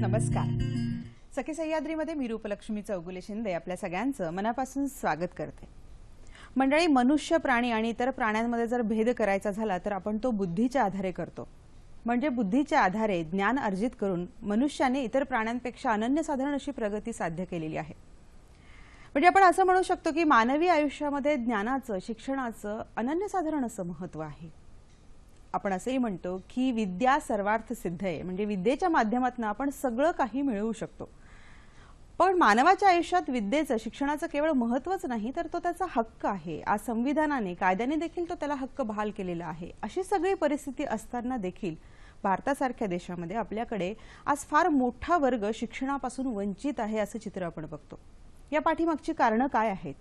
नमस्कार. सखी सह्याद्रीमध्ये मी रूपलक्ष्मी चौगुले शिंदे आपल्या सगळ्यांचं मनापासून स्वागत करते. मंडळी, मनुष्य, प्राणी आणि इतर प्राण्यांमध्ये जर भेद करायचा झाला तर आपण तो बुद्धीच्या आधारे करतो. म्हणजे बुद्धीच्या आधारे ज्ञान अर्जित करून मनुष्याने इतर प्राण्यांपेक्षा अनन्यसाधारण अशी प्रगती साध्य केलेली आहे. म्हणजे आपण असं म्हणू शकतो की मानवी आयुष्यामध्ये ज्ञानाचं, शिक्षणाचं अनन्यसाधारण असं महत्त्व आहे. आपण असंही म्हणतो की विद्या सर्वार्थ सिद्ध आहे. म्हणजे विद्येच्या माध्यमातून आपण सगळं काही मिळवू शकतो. पण मानवाच्या आयुष्यात विद्येचं, शिक्षणाचं केवळ महत्त्वच नाही तर तो त्याचा हक्क आहे. आज संविधानाने, कायद्याने देखील तो त्याला हक्क बहाल केलेला आहे. अशी सगळी परिस्थिती असताना देखील भारतासारख्या देशामध्ये आपल्याकडे आज फार मोठा वर्ग शिक्षणापासून वंचित आहे असं चित्र आपण बघतो. या पाठीमागची कारणं काय आहेत?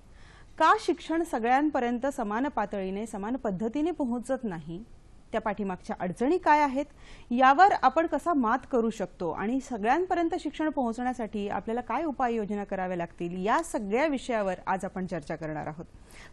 का शिक्षण सगळ्यांपर्यंत समान पातळीने, समान पद्धतीने पोहोचत नाही? त्या पाठीमागच्या अडचणी काय आहेत? यावर आपण कसा मात करू शकतो आणि सगळ्यांपर्यंत शिक्षण पोहोचण्यासाठी आपल्याला काय उपाययोजना कराव्या लागतील, या सगळ्या विषयावर आज आपण चर्चा करणार आहोत.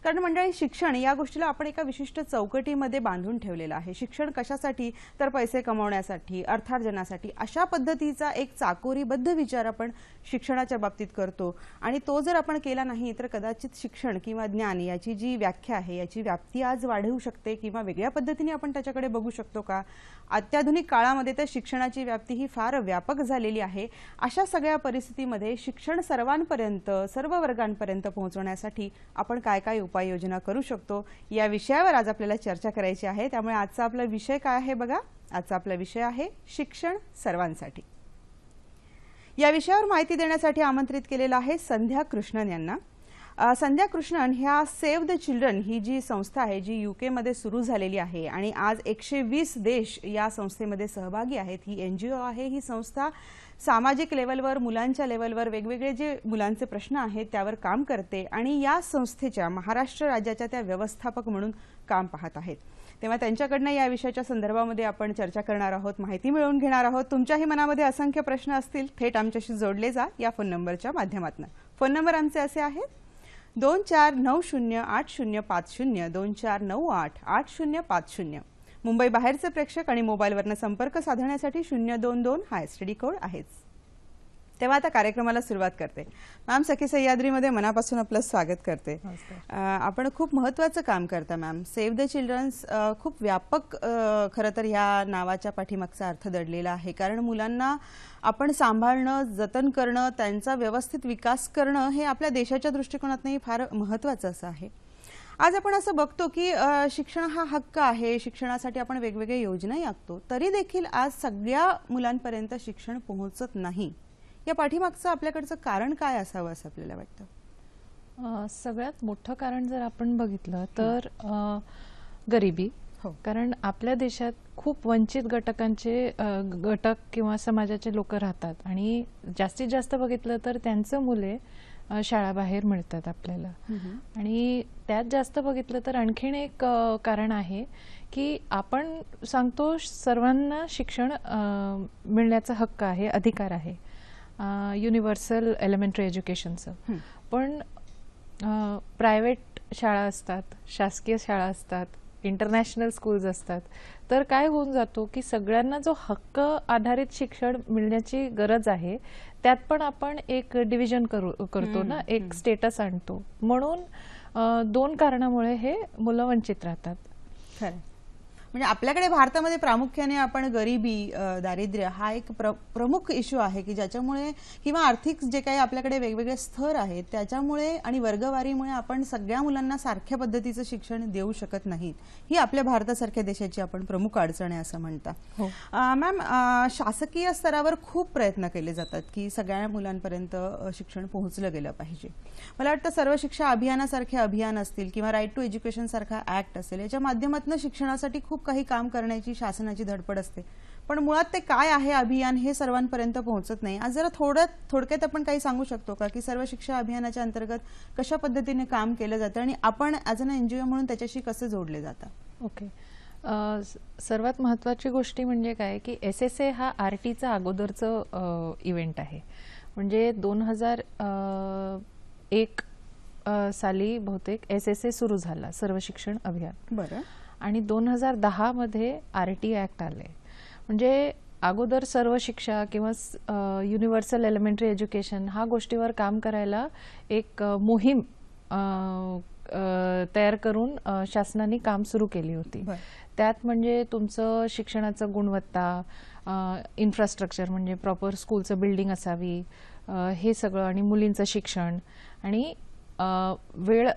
कारण मंडळी, शिक्षण या गोष्टीला आपण एका विशिष्ट चौकटीमध्ये बांधून ठेवलेलं आहे. शिक्षण कशासाठी? तर पैसे कमवण्यासाठी, अर्थार्जनासाठी. अशा पद्धतीचा एक चाकोरीबद्ध विचार आपण शिक्षणाच्या बाबतीत करतो आणि तो जर आपण केला नाही तर कदाचित शिक्षण किंवा ज्ञान याची जी व्याख्या आहे, याची व्याप्ती आज वाढवू शकते किंवा वेगळ्या पद्धतीने आपण त्याच्याकडे बघू शकतो का? अत्याधुनिक काळामध्ये तर शिक्षणाची व्याप्ती ही फार व्यापक झालेली आहे. अशा सगळ्या परिस्थितीमध्ये शिक्षण सर्वांपर्यंत, सर्व वर्गांपर्यंत पोहोचवण्यासाठी आपण काय काय उपाययोजना करू शकतो, या विषयावर आज आपल्याला चर्चा करायची आहे. त्यामुळे आजचा आपला विषय काय आहे बघा. आजचा आपला विषय आहे शिक्षण सर्वांसाठी. या विषयावर माहिती देण्यासाठी आमंत्रित केलेला आहे संध्या कृष्णन यांना. संध्या कृष्णन ह्या सेव्ह द चिल्ड्रन ही जी संस्था आहे, जी UK मध्ये सुरू झालेली आहे आणि आज 120 देश या संस्थेमध्ये सहभागी आहेत. ही NGO आहे. ही संस्था सामाजिक लेवलवर, मुलांच्या लेवलवर वेगवेगळे जे मुलांचे प्रश्न आहेत त्यावर काम करते आणि या संस्थेच्या महाराष्ट्र राज्याच्या त्या व्यवस्थापक म्हणून काम पाहत आहेत. तेव्हा त्यांच्याकडनं या विषयाच्या संदर्भामध्ये आपण चर्चा करणार आहोत, माहिती मिळवून घेणार आहोत. तुमच्याही मनामध्ये असंख्य प्रश्न असतील, थेट आमच्याशी जोडले जा या फोन नंबरच्या माध्यमातून. फोन नंबर आमचे असे आहेत 24908050, 24988050. मुंबई बाहेरचे प्रेक्षक आणि मोबाईलवरनं संपर्क साधण्यासाठी 022 हा STD कोड आहेच. तेव्हा आता कार्यक्रमाला सुरुवात करते. मॅम, सखी सह्याद्रीमध्ये मनापासून आपलं स्वागत करते. आपण खूप महत्त्वाचं काम करता मॅम. सेव्ह द चिल्ड्रन्स खूप व्यापक खरं तर ह्या नावाच्या पाठीमागचा अर्थ दडलेला आहे. कारण मुलांना आपण सांभाळणं, जतन करणं, त्यांचा व्यवस्थित विकास करणं हे आपल्या देशाच्या दृष्टिकोनातूनही फार महत्त्वाचं असं आहे. आज आपण असं बघतो की शिक्षण हा हक्क आहे. शिक्षणासाठी आपण वेगवेगळ्या योजनाही आखतो, तरी देखील आज सगळ्या मुलांपर्यंत शिक्षण पोहोचत नाही. या पाठीमागचं आपल्याकडचं कारण काय असावं असं आपल्याला वाटतं? सगळ्यात मोठं कारण जर आपण बघितलं तर गरिबी. कारण आपल्या देशात खूप वंचित घटक किंवा समाजाचे लोक राहतात आणि जास्तीत जास्त बघितलं तर त्यांचं मुले शाळाबाहेर मिळतात आपल्याला. आणि त्यात जास्त बघितलं तर आणखीन एक कारण आहे की आपण सांगतो सर्वांना शिक्षण मिळण्याचा हक्क आहे, अधिकार आहे, युनिव्हर्सल एलिमेंटरी एज्युकेशनचं. पण प्रायव्हेट शाळा असतात, शासकीय शाळा असतात, इंटरनॅशनल स्कूल्स असतात. तर काय होऊन जातो की सगळ्यांना जो हक्क आधारित शिक्षण मिळण्याची गरज आहे त्यात पण आपण एक डिव्हिजन करतो ना, एक स्टेटस आणतो. म्हणून दोन कारणामुळे हे मुलं वंचित राहतात. खरं म्हणजे आपल्याकडे भारतामध्ये प्रामुख्याने आपण गरिबी, दारिद्र्य हा एक प्रमुख इश्यू आहे की ज्याच्यामुळे किंवा आर्थिक जे काही आपल्याकडे वेगवेगळे स्तर आहेत त्याच्यामुळे आणि वर्गवारीमुळे आपण सगळ्या मुलांना सारख्या पद्धतीचं शिक्षण देऊ शकत नाहीत. ही आपल्या भारतासारख्या देशाची आपण प्रमुख अडचण आहे असं म्हणता. मॅम, शासकीय स्तरावर खूप प्रयत्न केले जातात की सगळ्या मुलांपर्यंत शिक्षण पोहोचलं गेलं पाहिजे. मला वाटतं सर्व शिक्षा अभियानासारखे अभियान असतील किंवा राईट टू एज्युकेशन सारखा ऍक्ट असेल, याच्या माध्यमातून शिक्षणासाठी खूप काही काम करण्याची शासनाची धडपड असते. पण मुळात ते काय आहे अभियान हे सर्वांपर्यंत पोहोचत नाही. आज जरा थोडक्यात आपण काही सांगू शकतो का की सर्व शिक्षा अभियानाच्या अंतर्गत कशा पद्धतीने काम केलं जातं आणि आपण ॲज अन NGO म्हणून त्याच्याशी कसे जोडले जातात? ओके. सर्वात महत्त्वाची गोष्टी म्हणजे काय की SSA हा RTचा अगोदरचं इव्हेंट आहे. म्हणजे 2001 साली बहुतेक SSA सुरू झाला, सर्व शिक्षण अभियान. बरं. आणि 2010 मध्ये RT ऍक्ट आले. म्हणजे अगोदर सर्व शिक्षा किंवा युनिव्हर्सल एलिमेंटरी एज्युकेशन हा गोष्टीवर काम करायला एक मोहीम तयार करून शासनाने काम सुरू केली होती. त्यात म्हणजे तुमचं शिक्षणाचं गुणवत्ता, इन्फ्रास्ट्रक्चर म्हणजे प्रॉपर स्कूलचं बिल्डिंग असावी, हे सगळं, आणि मुलींचं शिक्षण, आणि वेळ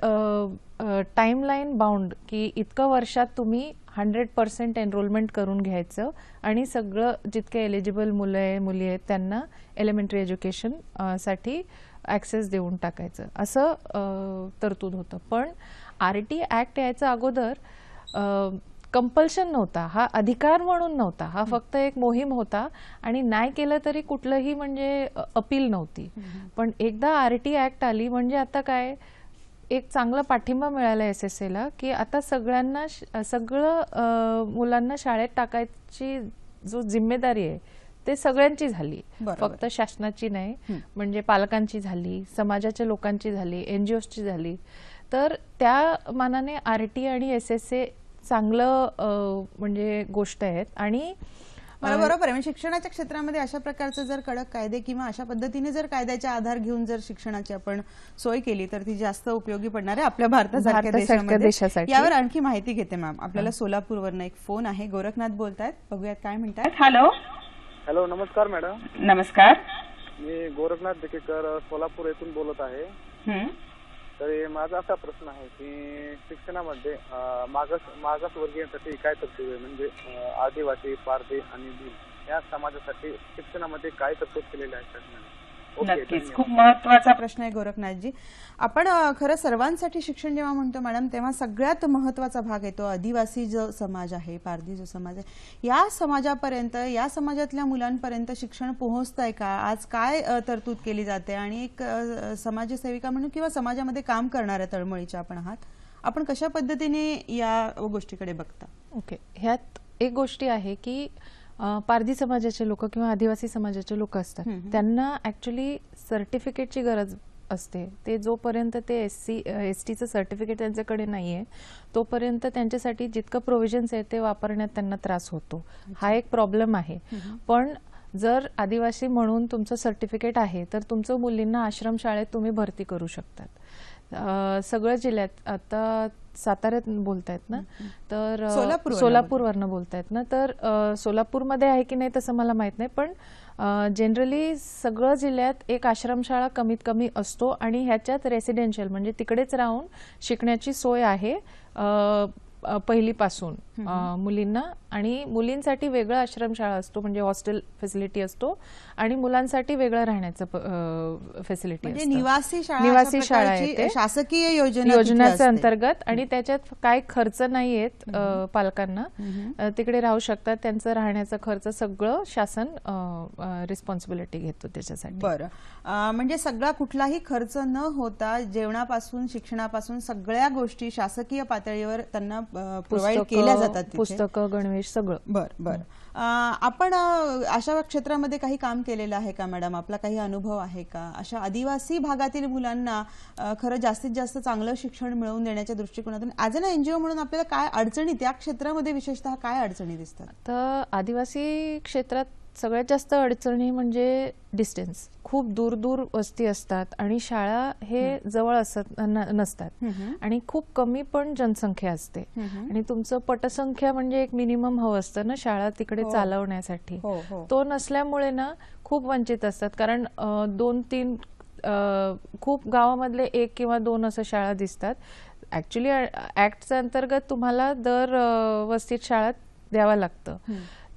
टाइमलाईन बाउंड की इतकं वर्षात तुम्ही 100% एनरोलमेंट करून घ्यायचं आणि सगळं जितके एलिजिबल मुलं आहे मुली आहेत त्यांना एलिमेंटरी एज्युकेशन साठी ॲक्सेस देऊन टाकायचं, असं तरतूद होतं. पण RT ॲक्ट यायचा अगोदर कंपल्शन नव्हता, हा अधिकार म्हणून नव्हता, हा फक्त एक मोहीम होता आणि नाही केलं तरी कुठलंही म्हणजे अपील नव्हती. पण एकदा RT ॲक्ट आली म्हणजे आता काय एक चांगला पाठिंबा मिळाला SSAला की आता सगळ्यांना सगळं मुलांना शाळेत टाकायची जो जिम्मेदारी आहे ते सगळ्यांची झाली, फक्त शासनाची नाही, म्हणजे पालकांची झाली, समाजाच्या लोकांची झाली, NGOsची झाली. तर त्या मानाने RT आणि SSA चांगलं म्हणजे गोष्ट आहेत. आणि बरोबर आहे, म्हणजे शिक्षणाच्या क्षेत्रामध्ये अशा प्रकारचे जर कडक कायदे किंवा अशा पद्धतीने जर कायद्याचा आधार घेऊन जर शिक्षणाची आपण सोय केली तर ती जास्त उपयोगी पडणार आहे आपल्या भारतासारख्या देशासाठी. यावर आणखी माहिती घेते मॅम. आपल्याला सोलापूरवरून एक फोन आहे, गोरखनाथ बोलतायत, बघूयात काय म्हणतात. हॅलो हॅलो, नमस्कार मॅडम. नमस्कार. मी गोरखनाथ देकेकर सोलापूर येथून बोलत आहे. तर माझा असा प्रश्न आहे की शिक्षणामध्ये मागासवर्गीयांसाठी काय तरतूद आहे, म्हणजे आदिवासी, पारधी आणि भील या समाजासाठी शिक्षणामध्ये काय तरतूद केलेले आहे? नक्कीच, खूप महत्वाचा प्रश्न आहे गोरखनाथजी. आपण खरं सर्वांसाठी शिक्षण जेव्हा म्हणतो मॅडम तेव्हा सगळ्यात महत्वाचा भाग येतो आदिवासी जो समाज आहे, पारधी जो समाज आहे, या समाजापर्यंत, या समाजातल्या मुलांपर्यंत शिक्षण पोहोचतंय का? आज काय तरतूद केली जाते? आणि एक समाजसेविका म्हणून किंवा समाजामध्ये काम करणाऱ्या तळमळीच्या आपण आहात, आपण कशा पद्धतीने या गोष्टीकडे बघता? ओके, ह्यात एक गोष्टी आहे की पारधी समाजाचे लोक किंवा आदिवासी समाजाचे लोक असतात त्यांना ऍक्च्युली सर्टिफिकेटची गरज असते. ते जोपर्यंत ते ST सर्टिफिकेट त्यांच्याकडे नाहीये तोपर्यंत त्यांच्यासाठी जितकं प्रोव्हिजन्स आहे ते वापरण्यात त्यांना त्रास होतो. हा एक प्रॉब्लेम आहे. पण जर आदिवासी म्हणून तुमचं सर्टिफिकेट आहे तर तुमचं मुलींना आश्रम शाळेत तुम्ही भरती करू शकतात. सगळ्या जिल्ह्यात, आता साताऱ्यात बोलतायत ना, तर सोलापूरवरनं बोलतायत ना, तर सोलापूरमध्ये आहे की नाही तसं मला माहित नाही, पण जनरली सगळं जिल्ह्यात एक आश्रमशाळा कमीत कमी असतो आणि ह्याच्यात रेसिडेन्शियल म्हणजे तिकडेच राहून शिकण्याची सोय आहे पहिलीपासून मुलींना. आणि मुलींसाठी वेगळा आश्रमशाळा असतो म्हणजे हॉस्टेल फॅसिलिटी असतो आणि मुलांसाठी वेगळं राहण्याचं फॅसिलिटी असते. निवासी शाळा आहे शासकीय योजनेच्या अंतर्गत आणि त्याच्यात काय खर्च नाहीयेत पालकांना, तिकडे राहू शकतात. त्यांचं राहण्याचा खर्च सगळं शासन रिस्पॉन्सिबिलिटी घेतो त्याच्यासाठी. बरं, म्हणजे सगळा कुठलाही खर्च न होता जेवणापासून शिक्षणापासून सगळ्या गोष्टी शासकीय पातळीवर त्यांना प्रोव्हाइड केल्या जातात. पुस्तकं, गणवेश, सगळं. बरं. आपण अशा क्षेत्रामध्ये काही काम केलेलं आहे का मॅडम? आपला काही अनुभव आहे का अशा आदिवासी भागातील मुलांना खरं जास्तीत जास्त चांगलं शिक्षण मिळवून देण्याच्या दृष्टिकोनातून ॲज अन NGO म्हणून आपल्याला काय अडचणी, त्या क्षेत्रामध्ये विशेषतः काय अडचणी दिसतात? तर आदिवासी क्षेत्रात सगळ्यात जास्त अडचणी म्हणजे डिस्टन्स. खूप दूर दूर वस्ती असतात आणि शाळा हे जवळ नसतात आणि खूप कमी पण जनसंख्या असते आणि तुमचं पटसंख्या म्हणजे एक मिनिमम हवं असतं ना शाळा तिकडे चालवण्यासाठी. तो नसल्यामुळे ना खूप वंचित असतात. कारण 2-3 खूप गावामधले 1 किंवा 2 असं शाळा दिसतात. ऍक्च्युली ऍक्टच्या अंतर्गत तुम्हाला दर वस्तीत शाळा द्यावा लागतं.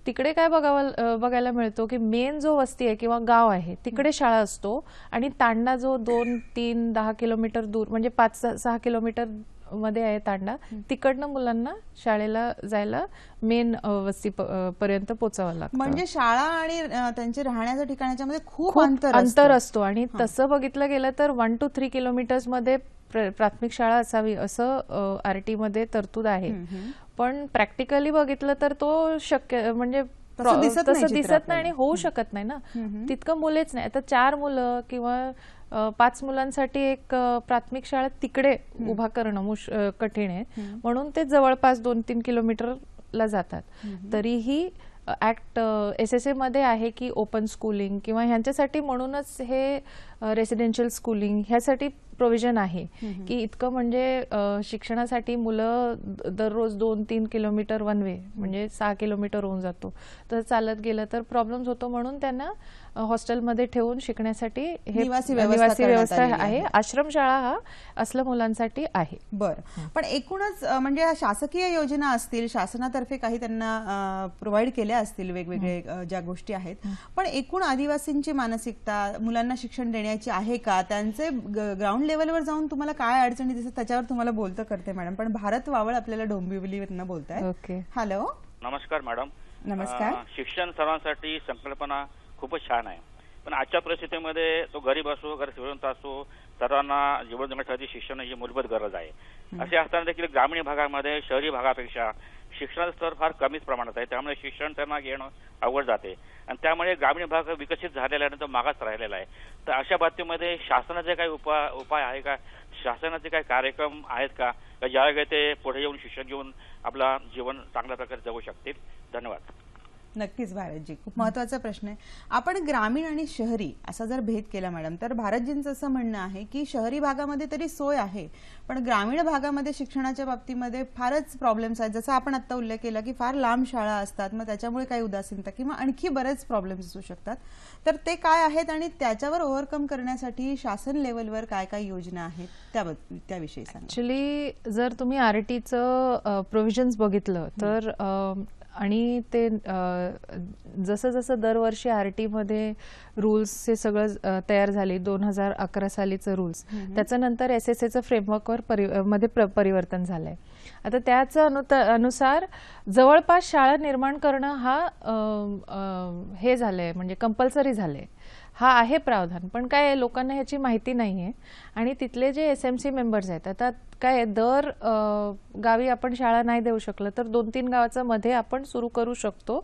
तिकडे काय बघायला मिळतो की मेन जो वस्ती आहे किंवा गाव आहे तिकडे शाळा असतो आणि तांडा जो 2-3-10 किलोमीटर दूर म्हणजे 5-6 किलोमीटर मध्ये आहे तांडा, तिकडनं मुलांना शाळेला जायला मेन वस्ती पर्यंत पोहोचावं लागतं. म्हणजे शाळा आणि त्यांचे राहण्याच्या ठिकाणाच्या मध्ये खूप अंतर असतो. आणि तसं बघितलं गेलं तर 1 to 3 किलोमीटर्स मध्ये प्राथमिक शाळा असावी असं RT मध्ये तरतूद आहे. पण प्रॅक्टिकली बघितलं तर तो शक्य म्हणजे तसं दिसत नाही आणि होऊ शकत नाही ना. तितकं मुलेच नाही. आता 4 मुलं किंवा 5 मुलांसाठी एक प्राथमिक शाळा तिकडे उभा करणं कठीण आहे. म्हणून ते जवळपास 2-3 किलोमीटरला जातात. तरीही ऍक्ट SSA मध्ये आहे की ओपन स्कूलिंग किंवा ह्यांच्यासाठी म्हणूनच हे रेसिडेन्शियल स्कूलिंग ह्यासाठी प्रोव्हिजन आहे की इतकं म्हणजे शिक्षणासाठी मुलं दररोज 2-3 किलोमीटर वन वे म्हणजे 6 किलोमीटर होऊन जातो, तर चालत गेलं तर प्रॉब्लेम्स होतो, म्हणून त्यांना हॉस्टेलमध्ये ठेवून शिकण्यासाठी हे निवासी निवासी करण्यात व्यवस्था आलेली आहे. आश्रमशाळा हा असल्या मुलांसाठी आहे. बरं, पण एकूणच म्हणजे ह्या शासकीय योजना असतील, शासनातर्फे काही त्यांना प्रोव्हाइड केल्या असतील वेगवेगळे ज्या गोष्टी आहेत, पण एकूण आदिवासींची मानसिकता मुलांना शिक्षण देण्याची आहे का, त्यांचे ग्राउंड लेवलवर जाऊन तुम्हाला काय अडचणी दिसतात त्याच्यावर तुम्हाला बोलतं करते मॅडम. पण भारत वावळ आपल्याला डोंबिवलीवरनं बोलताय. Okay, hello. नमस्कार मॅडम. नमस्कार. शिक्षण सर्वांसाठी संकल्पना खूपच छान आहे, पण आजच्या परिस्थितीमध्ये तो गरीब असो गरीब श्रीमंत असो, सर्वांना जीवन जगण्यासाठी शिक्षण ही मूलभूत गरज आहे. असे असताना देखील ग्रामीण भागामध्ये शहरी भागापेक्षा शिक्षणाचं स्तर फार कमीच प्रमाणात आहे, त्यामुळे शिक्षण त्यांना घेणं अवघड जाते आणि त्यामुळे ग्रामीण भाग विकसित झालेला आहे, तो मागास राहिलेला आहे. तर अशा बाबतीमध्ये शासनाचे काही उपाय आहे का, शासनाचे काही कार्यक्रम आहेत का, ज्यावेळी ते पुढे येऊन शिक्षण घेऊन आपला जीवन चांगल्या प्रकारे जगू शकतील? धन्यवाद. नक्कीच भारतजी, खूप महत्वाचा प्रश्न आहे. आपण ग्रामीण आणि शहरी असा जर भेद केला मॅडम, तर भारतजींचं असं म्हणणं आहे की शहरी भागामध्ये तरी सोय आहे, पण ग्रामीण भागामध्ये शिक्षणाच्या बाबतीमध्ये फारच प्रॉब्लेम्स आहेत. जसं आपण आता उल्लेख केला की फार लांब शाळा असतात, मग त्याच्यामुळे काही उदासीनता किंवा आणखी बरेच प्रॉब्लेम्स असू शकतात. तर ते काय आहेत आणि त्याच्यावर ओव्हरकम करण्यासाठी शासन लेवलवर काय काय योजना आहेत त्याविषयी सांगा. ऍक्च्युली जर तुम्ही RTचं प्रोव्हिजन्स बघितलं तर आणि ते जसं जसं दरवर्षी RTमध्ये रूल्स हे सगळं तयार झाले, 2011 सालीचं रूल्स, त्याच्यानंतर SSAचं फ्रेमवर्कवर मध्ये परिवर्तन झालंय. आता त्याच अनुसार जवळपास शाळा निर्माण करणं हा हे झालंय, म्हणजे कंपल्सरी झालंय, हा आहे प्रावधान. पण काय आहे, लोकांना ह्याची माहिती नाहीये आणि तिथले जे SMC मेंबर्स आहेत, आता काय दर गावी आपण शाळा नाही देऊ शकलं तर 2-3 गावाचं मध्ये आपण सुरू करू शकतो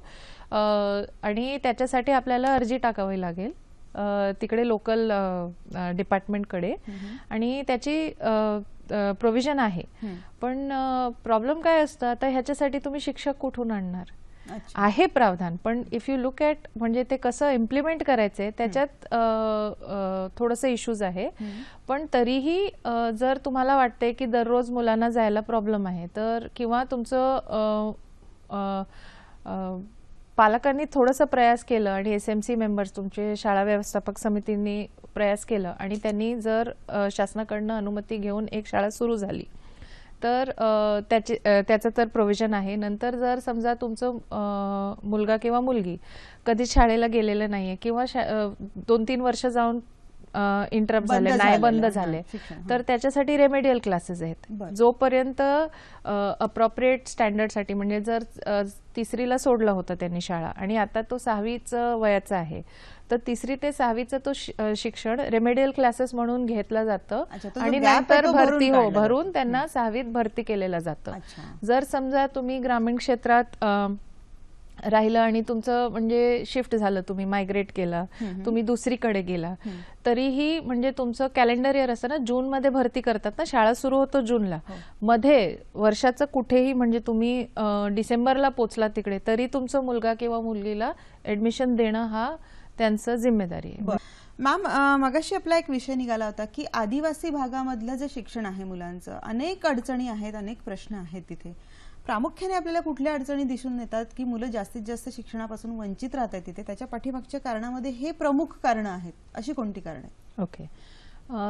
आणि त्याच्यासाठी आपल्याला अर्जी टाकावी लागेल तिकडे लोकल डिपार्टमेंटकडे आणि त्याची प्रोव्हिजन आहे. पण प्रॉब्लेम काय असतं, आता ह्याच्यासाठी तुम्ही शिक्षक कुठून आणणार? आहे प्रावधान, पण इफ यू लुक ॲट म्हणजे ते कसं इम्प्लिमेंट करायचंय त्याच्यात थोडंसं इश्यूज आहे. पण तरीही जर तुम्हाला वाटते की दररोज मुलांना जायला प्रॉब्लेम आहे तर किंवा तुमचं पालकांनी थोडंसं प्रयास केलं आणि SMC मेंबर्स तुमचे शाळा व्यवस्थापक समितींनी प्रयास केलं आणि त्यांनी जर शासनाकडनं अनुमती घेऊन एक शाळा सुरू झाली तर त्याचं तर प्रोव्हिजन आहे. नंतर जर समजा तुमचं मुलगा किंवा मुलगी कधी शाळेला गेलेलं नाहीये किंवा 2-3 वर्ष जाऊन इंटरप्ट झाले, नाही बंद झाले, तर त्याच्यासाठी रेमेडियल क्लासेस आहेत. जोपर्यंत अप्रोप्रिएट स्टँडर्डसाठी, म्हणजे जर 3रीला सोडलं होतं त्यांनी शाळा आणि आता तो 6वीच वयाचा आहे, तर 3री ते 6वीचं तो शिक्षण रेमेडियल क्लासेस म्हणून घेतलं जातं आणि नंतर भरून त्यांना 6वीत भरती केलेलं जातं. जर समजा तुम्ही ग्रामीण क्षेत्रात राहिलं आणि तुमचं म्हणजे शिफ्ट झालं, तुम्ही मायग्रेट केला, तुम्ही दुसरीकडे गेला, तरीही म्हणजे तुमचं कॅलेंडर इयर असतं ना, जूनमध्ये भरती करतात ना, शाळा सुरू होतो जूनला, मध्ये वर्षाचं कुठेही म्हणजे तुम्ही डिसेंबरला पोचला तिकडे, तरी तुमचं मुलगा किंवा मुलगीला ऍडमिशन देणं हा त्यांचं जिम्मेदारी आहे. मॅम, मगाशी आपला एक विषय निघाला होता की आदिवासी भागामधलं जे शिक्षण आहे मुलांचं, अनेक अडचणी आहेत, अनेक प्रश्न आहेत तिथे. प्रामुख्याने आपल्याला कुठल्या अडचणी दिसून येतात की मुलं जास्तीत जास्त शिक्षणापासून वंचित राहत आहेत तिथे? त्याच्या पाठीमागच्या कारणामध्ये हे प्रमुख कारण आहेत, अशी कोणती कारण आहेत? ओके,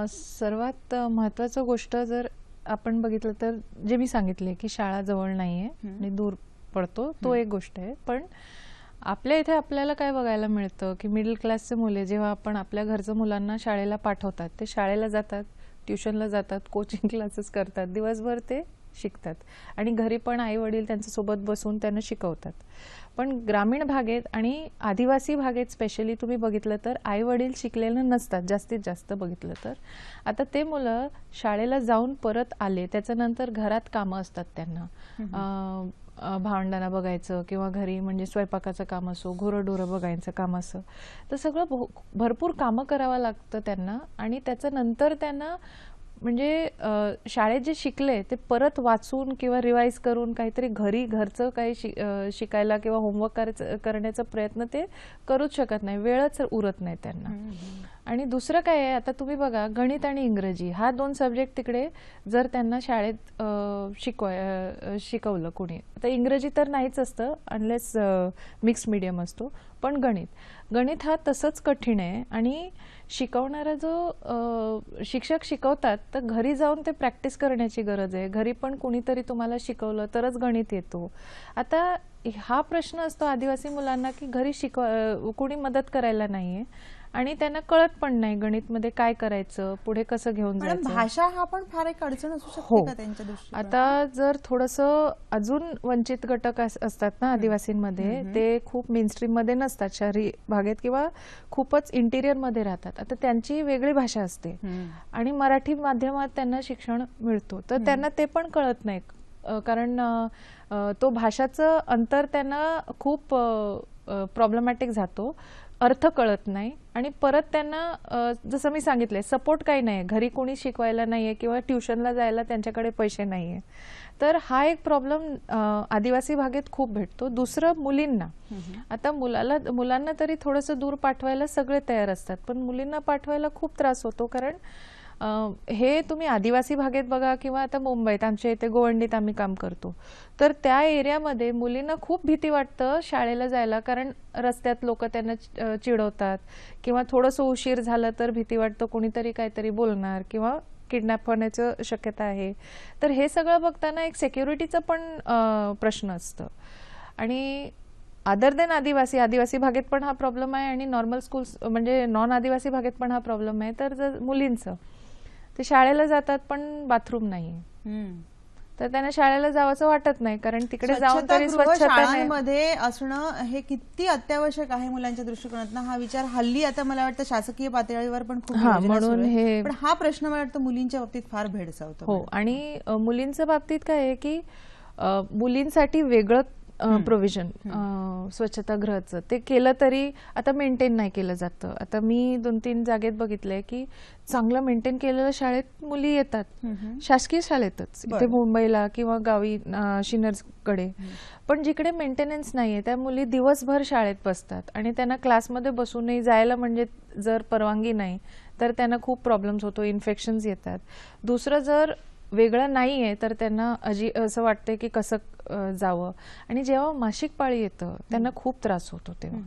सर्वात महत्वाचं गोष्ट जर आपण बघितलं तर जे मी सांगितले की शाळा जवळ नाहीये आणि दूर पडतो, तो एक गोष्ट आहे. पण आपल्या इथे आपल्याला काय बघायला मिळतं की मिडल क्लासचे मुले जेव्हा आपण आपल्या घरचं मुलांना शाळेला पाठवतात, ते शाळेला जातात, ट्युशनला जातात, कोचिंग क्लासेस करतात, दिवसभर ते शिकतात आणि घरी पण आई वडील त्यांच्यासोबत बसून त्यांना शिकवतात. पण ग्रामीण भागेत आणि आदिवासी भागेत स्पेशली तुम्ही बघितलं तर आई वडील शिकलेले नसतात जास्तीत जास्त बघितलं तर. आता ते मुलं शाळेला जाऊन परत आले, त्याच्यानंतर घरात कामं असतात त्यांना, भावंडांना बघायचं किंवा घरी म्हणजे स्वयंपाकाचं काम असो, गुरंढोरं बघायचं काम असं, तर सगळं भरपूर कामं करावं लागतं त्यांना आणि त्याच्यानंतर त्यांना म्हणजे शाळेत जे शिकले ते परत वाचून किंवा रिवाईज करून काहीतरी घरी घरचं काही शिकायला किंवा होमवर्क करण्याचा प्रयत्न ते करूच शकत नाही, वेळच उरत नाही त्यांना. आणि दुसरं काय आहे, आता तुम्ही बघा गणित आणि इंग्रजी हा 2 सब्जेक्ट तिकडे जर त्यांना शाळेत शिकवलं कोणी, आता इंग्रजी तर नाहीच असतं अनलेस मिक्स्ड मीडियम असतो, पण गणित हा तसंच कठीण आहे. आणि शिकवणारा जो शिक्षक शिकवतात तर घरी जाऊन ते प्रॅक्टिस करण्याची गरज आहे. घरी पण कुणीतरी तुम्हाला शिकवलं तरच गणित येतो. आता हा प्रश्न असतो आदिवासी मुलांना की घरी कोणी मदत करायला नाहीये आणि त्यांना कळत पण नाही गणितमध्ये काय करायचं, पुढे कसं घेऊन जायचं. भाषा हा पण फार एक अडचण असू शकते का त्यांच्या दृष्टीने? आता जर थोडंसं अजून वंचित घटक असतात ना आदिवासींमध्ये, ते खूप मेनस्ट्रीम मध्ये नसतात, शहरी भागात किंवा खूपच इंटिरियर मध्ये राहतात. आता त्यांची वेगळी भाषा असते आणि मराठी माध्यमात त्यांना शिक्षण मिळतो, तर त्यांना ते पण कळत नाही, कारण तो भाषाचं अंतर त्यांना खूप प्रॉब्लेमॅटिक जातो, अर्थ कळत नाही. आणि परत त्यांना जसं मी सांगितलंय सपोर्ट काही नाही, घरी कोणी शिकवायला नाहीये किंवा ट्युशनला जायला त्यांच्याकडे पैसे नाहीये. तर हा एक प्रॉब्लेम आदिवासी भागात खूप भेटतो. दुसरं मुलींना, आता मुलांना तरी थोडंसं दूर पाठवायला सगळे तयार असतात, पण मुलींना पाठवायला खूप त्रास होतो. कारण हे तुम्ही आदिवासी भागात बघा किंवा आता मुंबईत आमच्या इथे गोवंडीत आम्ही काम करतो, तर त्या एरियामध्ये मुलींना खूप भीती वाटतं शाळेला जायला, कारण रस्त्यात लोक त्यांना चिडवतात किंवा थोडंसं उशीर झालं तर भीती वाटतं कोणीतरी काहीतरी बोलणार किंवा किडनॅप होण्याचं शक्यता आहे. तर हे सगळं बघताना एक सिक्युरिटीचं पण प्रश्न असतं. आणि अदर देन आदिवासी भागात पण हा प्रॉब्लेम आहे आणि नॉर्मल स्कूल्स म्हणजे नॉन आदिवासी भागात पण हा प्रॉब्लेम आहे. तर जर मुलींचं ते शाळेला जातात पण बाथरूम नाहीये, तर त्यांना शाळेला जावंसं वाटत नाही, कारण तिकडे जाऊन तरी स्वच्छता शाळांमध्ये असणं हे किती अत्यावश्यक आहे मुलांच्या दृष्टिकोनातून, हा विचार हल्ली आता मला वाटतं शासकीय पातळीवर पण खूप म्हणून हे, पण हा प्रश्न मला वाटतं मुलींच्या बाबतीत फार भेडसावतो. हो, आणि मुलींच्या बाबतीत काय आहे की मुलींसाठी वेगळं प्रोव्हिजन स्वच्छतागृहाचं ते केलं तरी आता मेंटेन नाही केलं जातं. आता मी 2-3 जागेत बघितलंय की चांगलं मेंटेन केलेलं शाळेत मुली येतात, शासकीय शाळेतच, इथे मुंबईला किंवा गावी शिनर्सकडे. पण जिकडे मेंटेनन्स नाहीये त्या मुली दिवसभर शाळेत बसतात आणि त्यांना क्लासमध्ये बसूनही जायला म्हणजे जर परवानगी नाही तर त्यांना खूप प्रॉब्लेम्स होतो, इन्फेक्शन्स येतात. दुसरं जर वेगळं नाहीये तर त्यांना असं वाटतंय की कसं जावं. आणि जेव्हा मासिक पाळी येतं त्यांना खूप त्रास होतो तेव्हा.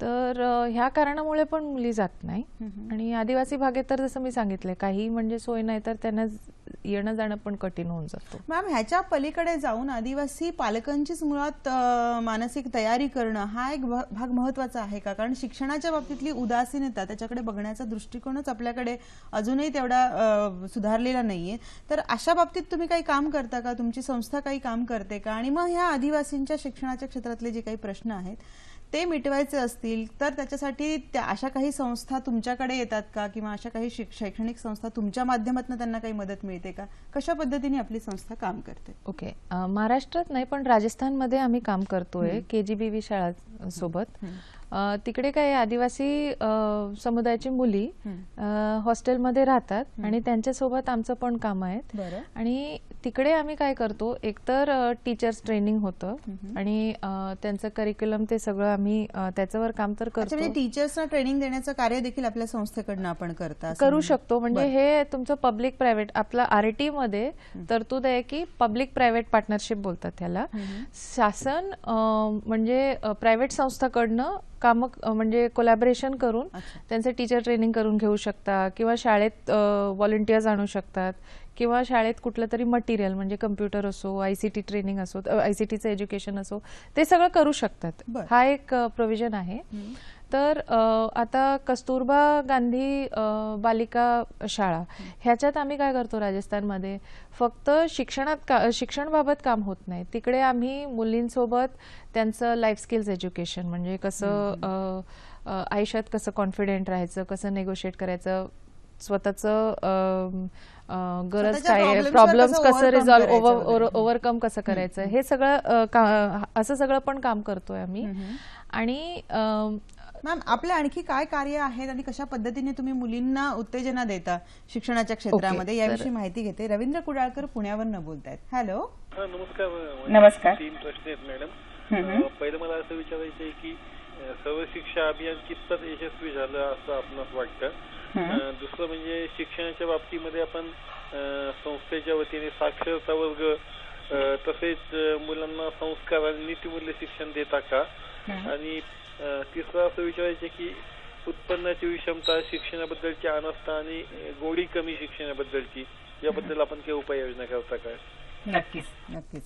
तर ह्या कारणामुळे पण मुली जात नाही. आणि आदिवासी भागात तर जसं मी सांगितलंय काही म्हणजे सोय नाही तर त्यांना येणं जाणं पण कठीण होऊन जातो. मॅम, ह्याच्या पलीकडे जाऊन आदिवासी पालकांचीच मुळात मानसिक तयारी करणं हा एक भाग महत्वाचा आहे का? कारण शिक्षणाच्या बाबतीतली उदासीनता, त्याच्याकडे बघण्याचा दृष्टिकोनच आपल्याकडे अजूनही तेवढा सुधारलेला नाहीये. तर अशा बाबतीत तुम्ही काही काम करता का? तुमची संस्था काही काम करते का? आणि मग ह्या आदिवासींच्या शिक्षणाच्या क्षेत्रातले जे काही प्रश्न आहेत ते मिटवायचे असतील तर त्याच्यासाठी अशा काही संस्था तुमच्याकडे येतात का? किंवा अशा काही शैक्षणिक संस्था तुमच्या माध्यमातून त्यांना काही मदत मिळते का? कशा पद्धतीने आपली संस्था काम करते? ओके, महाराष्ट्रात नाही पण राजस्थानमध्ये आम्ही काम करतोय KGBV शाळा सोबत. तिकडे काय आदिवासी समुदायाची मुली हॉस्टेलमध्ये राहतात आणि त्यांच्यासोबत आमचं पण काम आहे. आणि तिकडे आम्ही काय करतो, एकतर टीचर्स ट्रेनिंग होतं आणि त्यांचं करिक्युलम ते सगळं आम्ही त्याच्यावर काम तर करतो. म्हणजे टीचर्सना ट्रेनिंग देण्याचं कार्य देखील आपल्या संस्थेकडनं आपण करू शकतो. म्हणजे हे तुमचं पब्लिक प्रायव्हेट, आपला RT मध्ये तरतूद आहे की पब्लिक प्रायव्हेट पार्टनरशिप बोलतात त्याला. शासन म्हणजे प्रायव्हेट संस्थाकडनं काम म्हणजे कोलॅबोरेशन करून त्यांचे टीचर ट्रेनिंग करून घेऊ शकता किंवा शाळेत व्हॉलंटियर्स आणू शकतात किंवा शाळेत कुठलं तरी मटेरियल म्हणजे कम्प्युटर असो, ICT ट्रेनिंग असो, ICTचं एज्युकेशन असो, ते सगळं करू शकतात. हा एक प्रोव्हिजन आहे. तर आता कस्तुरबा गांधी बालिका शाळा ह्याच्यात आम्ही काय करतो राजस्थानमध्ये, फक्त शिक्षणाबाबत काम होत नाही. तिकडे आम्ही मुलींसोबत त्यांचं लाईफ स्किल्स एज्युकेशन म्हणजे कसं आयुष्यात कसं कॉन्फिडेंट राहायचं, कसं नेगोशिएट करायचं, स्वतःचं गरज काय, प्रॉब्लेम्स कसं रिझॉल्व्ह ओव्हरकम कसं करायचं, हे सगळं असं सगळं पण काम करतोय आम्ही. आणि मॅम आपले आणखी काय कार्य आहेत आणि कशा पद्धतीने तुम्ही मुलींना उत्तेजना देता शिक्षणाच्या क्षेत्रामध्ये याविषयी माहिती घेते. रवींद्र कुडाळकर पुण्यावरनं बोलतायत. हॅलो. नमस्कार. नमस्कार. 3 प्रश्न आहेत मॅडम. पहिलं मला असं विचारायचं आहे की सर्व शिक्षा अभियान कितपत यशस्वी झालं असं आपणास वाटतं. दुसरं म्हणजे शिक्षणाच्या बाबतीमध्ये आपण संस्थेच्या वतीने साक्षरता वर्ग तसेच मुलांना संस्कार आणि नीतिमूल्य शिक्षण देता का. आणि तिसरं असं विचारायचं की उत्पन्नाची विषमता, शिक्षणाबद्दलची अनास्था आणि गोडी कमी शिक्षणाबद्दलची याबद्दल आपण काही उपाययोजना करता का. नक्कीच. नक्कीच.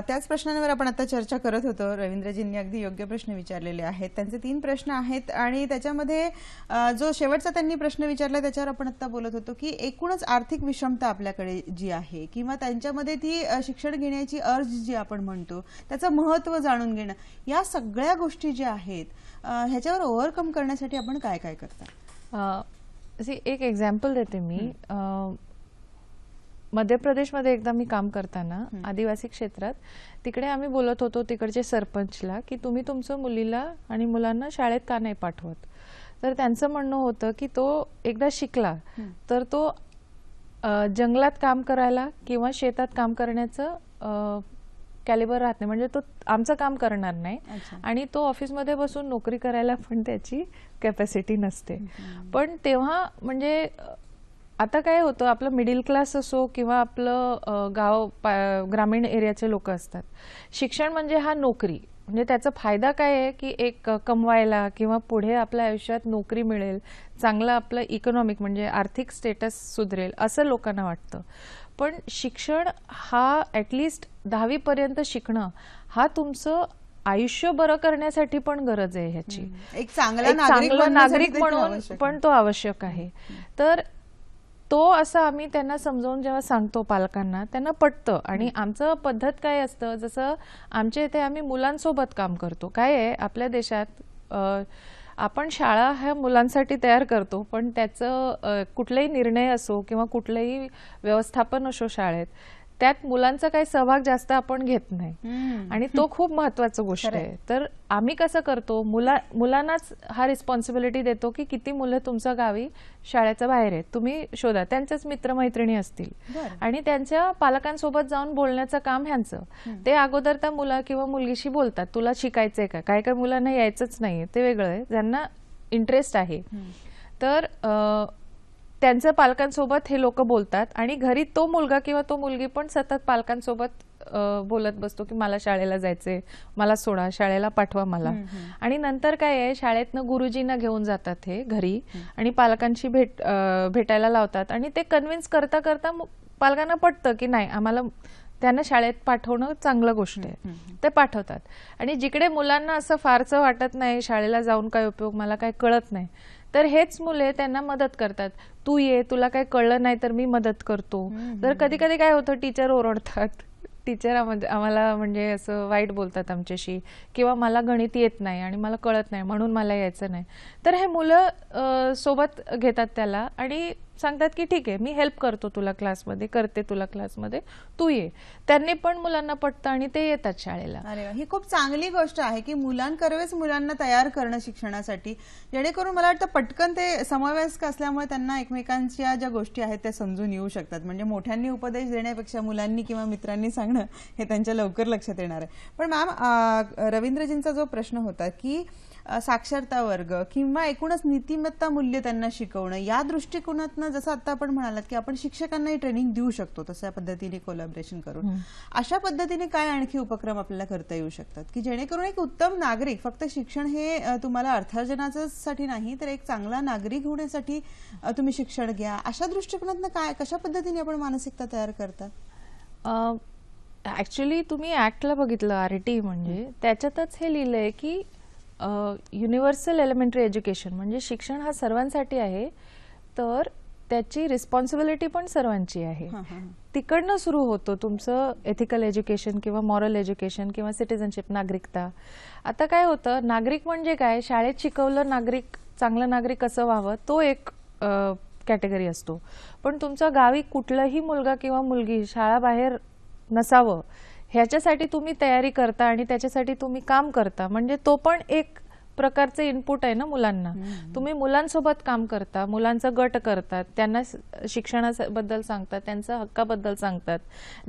त्याच प्रश्नांवर आपण आता चर्चा करत होतो. रवींद्रजींनी अगदी योग्य प्रश्न विचारलेले आहेत. त्यांचे 3 प्रश्न आहेत आणि त्याच्यामध्ये जो शेवटचा त्यांनी प्रश्न विचारला त्याच्यावर आपण आता बोलत होतो की एकूणच आर्थिक विषमता आपल्याकडे जी आहे किंवा त्यांच्यामध्ये ती शिक्षण घेण्याची अर्ज जी आपण म्हणतो त्याचं महत्त्व जाणून घेणं, या सगळ्या गोष्टी ज्या आहेत ह्याच्यावर ओव्हरकम करण्यासाठी आपण काय काय करता. एक एक्झाम्पल देते मी. मध्य प्रदेशमध्ये एकदा मी काम करताना आदिवासी क्षेत्रात तिकडे आम्ही बोलत होतो तिकडचे सरपंचला की तुम्ही तुमचं मुलीला आणि मुलांना शाळेत का नाही पाठवत. तर त्यांचं म्हणणं होतं की तो एकदा शिकला तर तो जंगलात काम करायला किंवा शेतात काम करण्याचं कॅलिबर राहत नाही, म्हणजे तो आमचं काम करणार नाही आणि तो ऑफिसमध्ये बसून नोकरी करायला पण त्याची कॅपॅसिटी नसते. पण तेव्हा म्हणजे आता काय होतं, आपलं मिडल क्लास असो किंवा आपलं ग्रामीण एरियाचे लोक असतात, शिक्षण म्हणजे हा नोकरी, म्हणजे त्याचा फायदा काय आहे की एक कमवायला किंवा पुढे आपल्या आयुष्यात नोकरी मिळेल, चांगलं आपलं इकॉनॉमिक म्हणजे आर्थिक स्टेटस सुधरेल असं लोकांना वाटतं. पण शिक्षण हा ॲटलिस्ट 10वी पर्यंत शिकणं हा तुमचं आयुष्य बरं करण्यासाठी पण गरज आहे ह्याची. एक चांगला नागरिक म्हणून पण तो आवश्यक आहे. तर तो असं आम्ही त्यांना समजावून जेव्हा सांगतो पालकांना त्यांना पटतं. आणि आमचं पद्धत काय असतं, जसं आमच्या इथे आम्ही मुलांसोबत काम करतो. काय आहे आपल्या देशात आपण शाळा ह्या मुलांसाठी तयार करतो, पण त्याचं कुठलाही निर्णय असो किंवा कुठलंही व्यवस्थापन असो शाळेत त्यात मुलांचा काही सहभाग जास्त आपण घेत नाही आणि तो खूप महत्वाची गोष्ट आहे. तर आम्ही कसं करतो, मुलांनाच हा रिस्पॉन्सिबिलिटी देतो की किती मुलं तुमच्या गावी शाळेच्या बाहेर आहेत, तुम्ही शोधा, त्यांचेच मित्रमैत्रिणी असतील आणि त्यांच्या पालकांसोबत जाऊन बोलण्याचं काम ह्यांचं. ते अगोदर त्या मुला किंवा मुलगीशी बोलतात, तुला शिकायचंय का. काय काय मुलांना यायचंच नाही, ते वेगळं आहे, ज्यांना इंटरेस्ट आहे. तर त्यांच्या पालकांसोबत हे लोक बोलतात आणि घरी तो मुलगा किंवा तो मुलगी पण सतत पालकांसोबत बोलत बसतो की मला शाळेला जायचंय, मला सोडा, शाळेला पाठवा मला. आणि नंतर काय आहे, शाळेतनं गुरुजींना घेऊन जातात हे घरी आणि पालकांशी भेटायला लावतात आणि ते कन्व्हिन्स करता करता पालकांना पटतं की नाही आम्हाला त्यांना शाळेत पाठवणं चांगलं गोष्ट आहे, ते पाठवतात. आणि जिकडे मुलांना असं फारसं वाटत नाही शाळेला जाऊन काय उपयोग, मला काय कळत नाही, तर हेच मुले त्यांना मदत करतात. तू ये, तुला काय कळलं नाही तर मी मदत करतो. तर कधी कधी काय होतं, टीचर ओरडतात, टीचर आम्हाला म्हणजे असं वाईट बोलतात आमच्याशी, किंवा मला गणित येत नाही आणि मला कळत नाही म्हणून मला यायचं नाही. तर हे मुलं सोबत घेतात त्याला आणि सांगतात की ठीक आहे मी हेल्प करतो तुला क्लासमध्ये, करते तुला क्लासमध्ये, तू ये. त्यांनी पण मुलांना पटतं आणि ते येतात शाळेला. अरे ही खूप चांगली गोष्ट आहे की मुलांकरवेच मुलांना तयार करणं शिक्षणासाठी, जेणेकरून मला वाटतं पटकन ते समवयस्क असल्यामुळे त्यांना एकमेकांच्या ज्या गोष्टी आहेत त्या समजून येऊ शकतात. म्हणजे मोठ्यांनी उपदेश देण्यापेक्षा मुलांनी किंवा मित्रांनी सांगणं हे त्यांच्या लवकर लक्षात येणार आहे. पण मॅम, रवींद्रजींचा जो प्रश्न होता की साक्षरता वर्ग किंवा एकूणच नीतिमत्ता मूल्य त्यांना शिकवणं, या दृष्टिकोनातनं जसं आता आपण म्हणालात की आपण शिक्षकांनाही ट्रेनिंग देऊ शकतो तशा पद्धतीने कोलॅबोरेशन करून, अशा पद्धतीने काय आणखी उपक्रम आपल्याला करता येऊ शकतात की जेणेकरून एक उत्तम नागरिक, फक्त शिक्षण हे तुम्हाला अर्थार्जनासाठी नाही तर एक चांगला नागरिक होण्यासाठी तुम्ही शिक्षण घ्या, अशा दृष्टिकोनातनं काय कशा पद्धतीने आपण मानसिकता तयार करता. ऍक्च्युली तुम्ही ऍक्टला बघितलं, RT म्हणजे त्याच्यातच हे लिहिलंय की युनिव्हर्सल एलिमेंटरी एज्युकेशन म्हणजे शिक्षण हा सर्वांसाठी आहे, तर त्याची रिस्पॉन्सिबिलिटी पण सर्वांची आहे. तिकडनं सुरू होतो तुमचं एथिकल एज्युकेशन किंवा मॉरल एज्युकेशन किंवा सिटिझनशिप, नागरिकता. आता काय होतं, नागरिक म्हणजे काय, शाळेत शिकवलं नागरिक, चांगलं नागरिक कसं व्हावं तो एक कॅटेगरी असतो. पण तुमच्या गावी कुठलाही मुलगा किंवा मुलगी शाळाबाहेर नसावं ह्याच्यासाठी तुम्ही तयारी करता आणि त्याच्यासाठी तुम्ही काम करता, म्हणजे तो पण एक प्रकारचे इनपुट आहे ना मुलांना. तुम्ही मुलांसोबत काम करता, मुलांचा गट करतात, त्यांना शिक्षणाबद्दल सांगतात, त्यांच्या हक्काबद्दल सांगतात.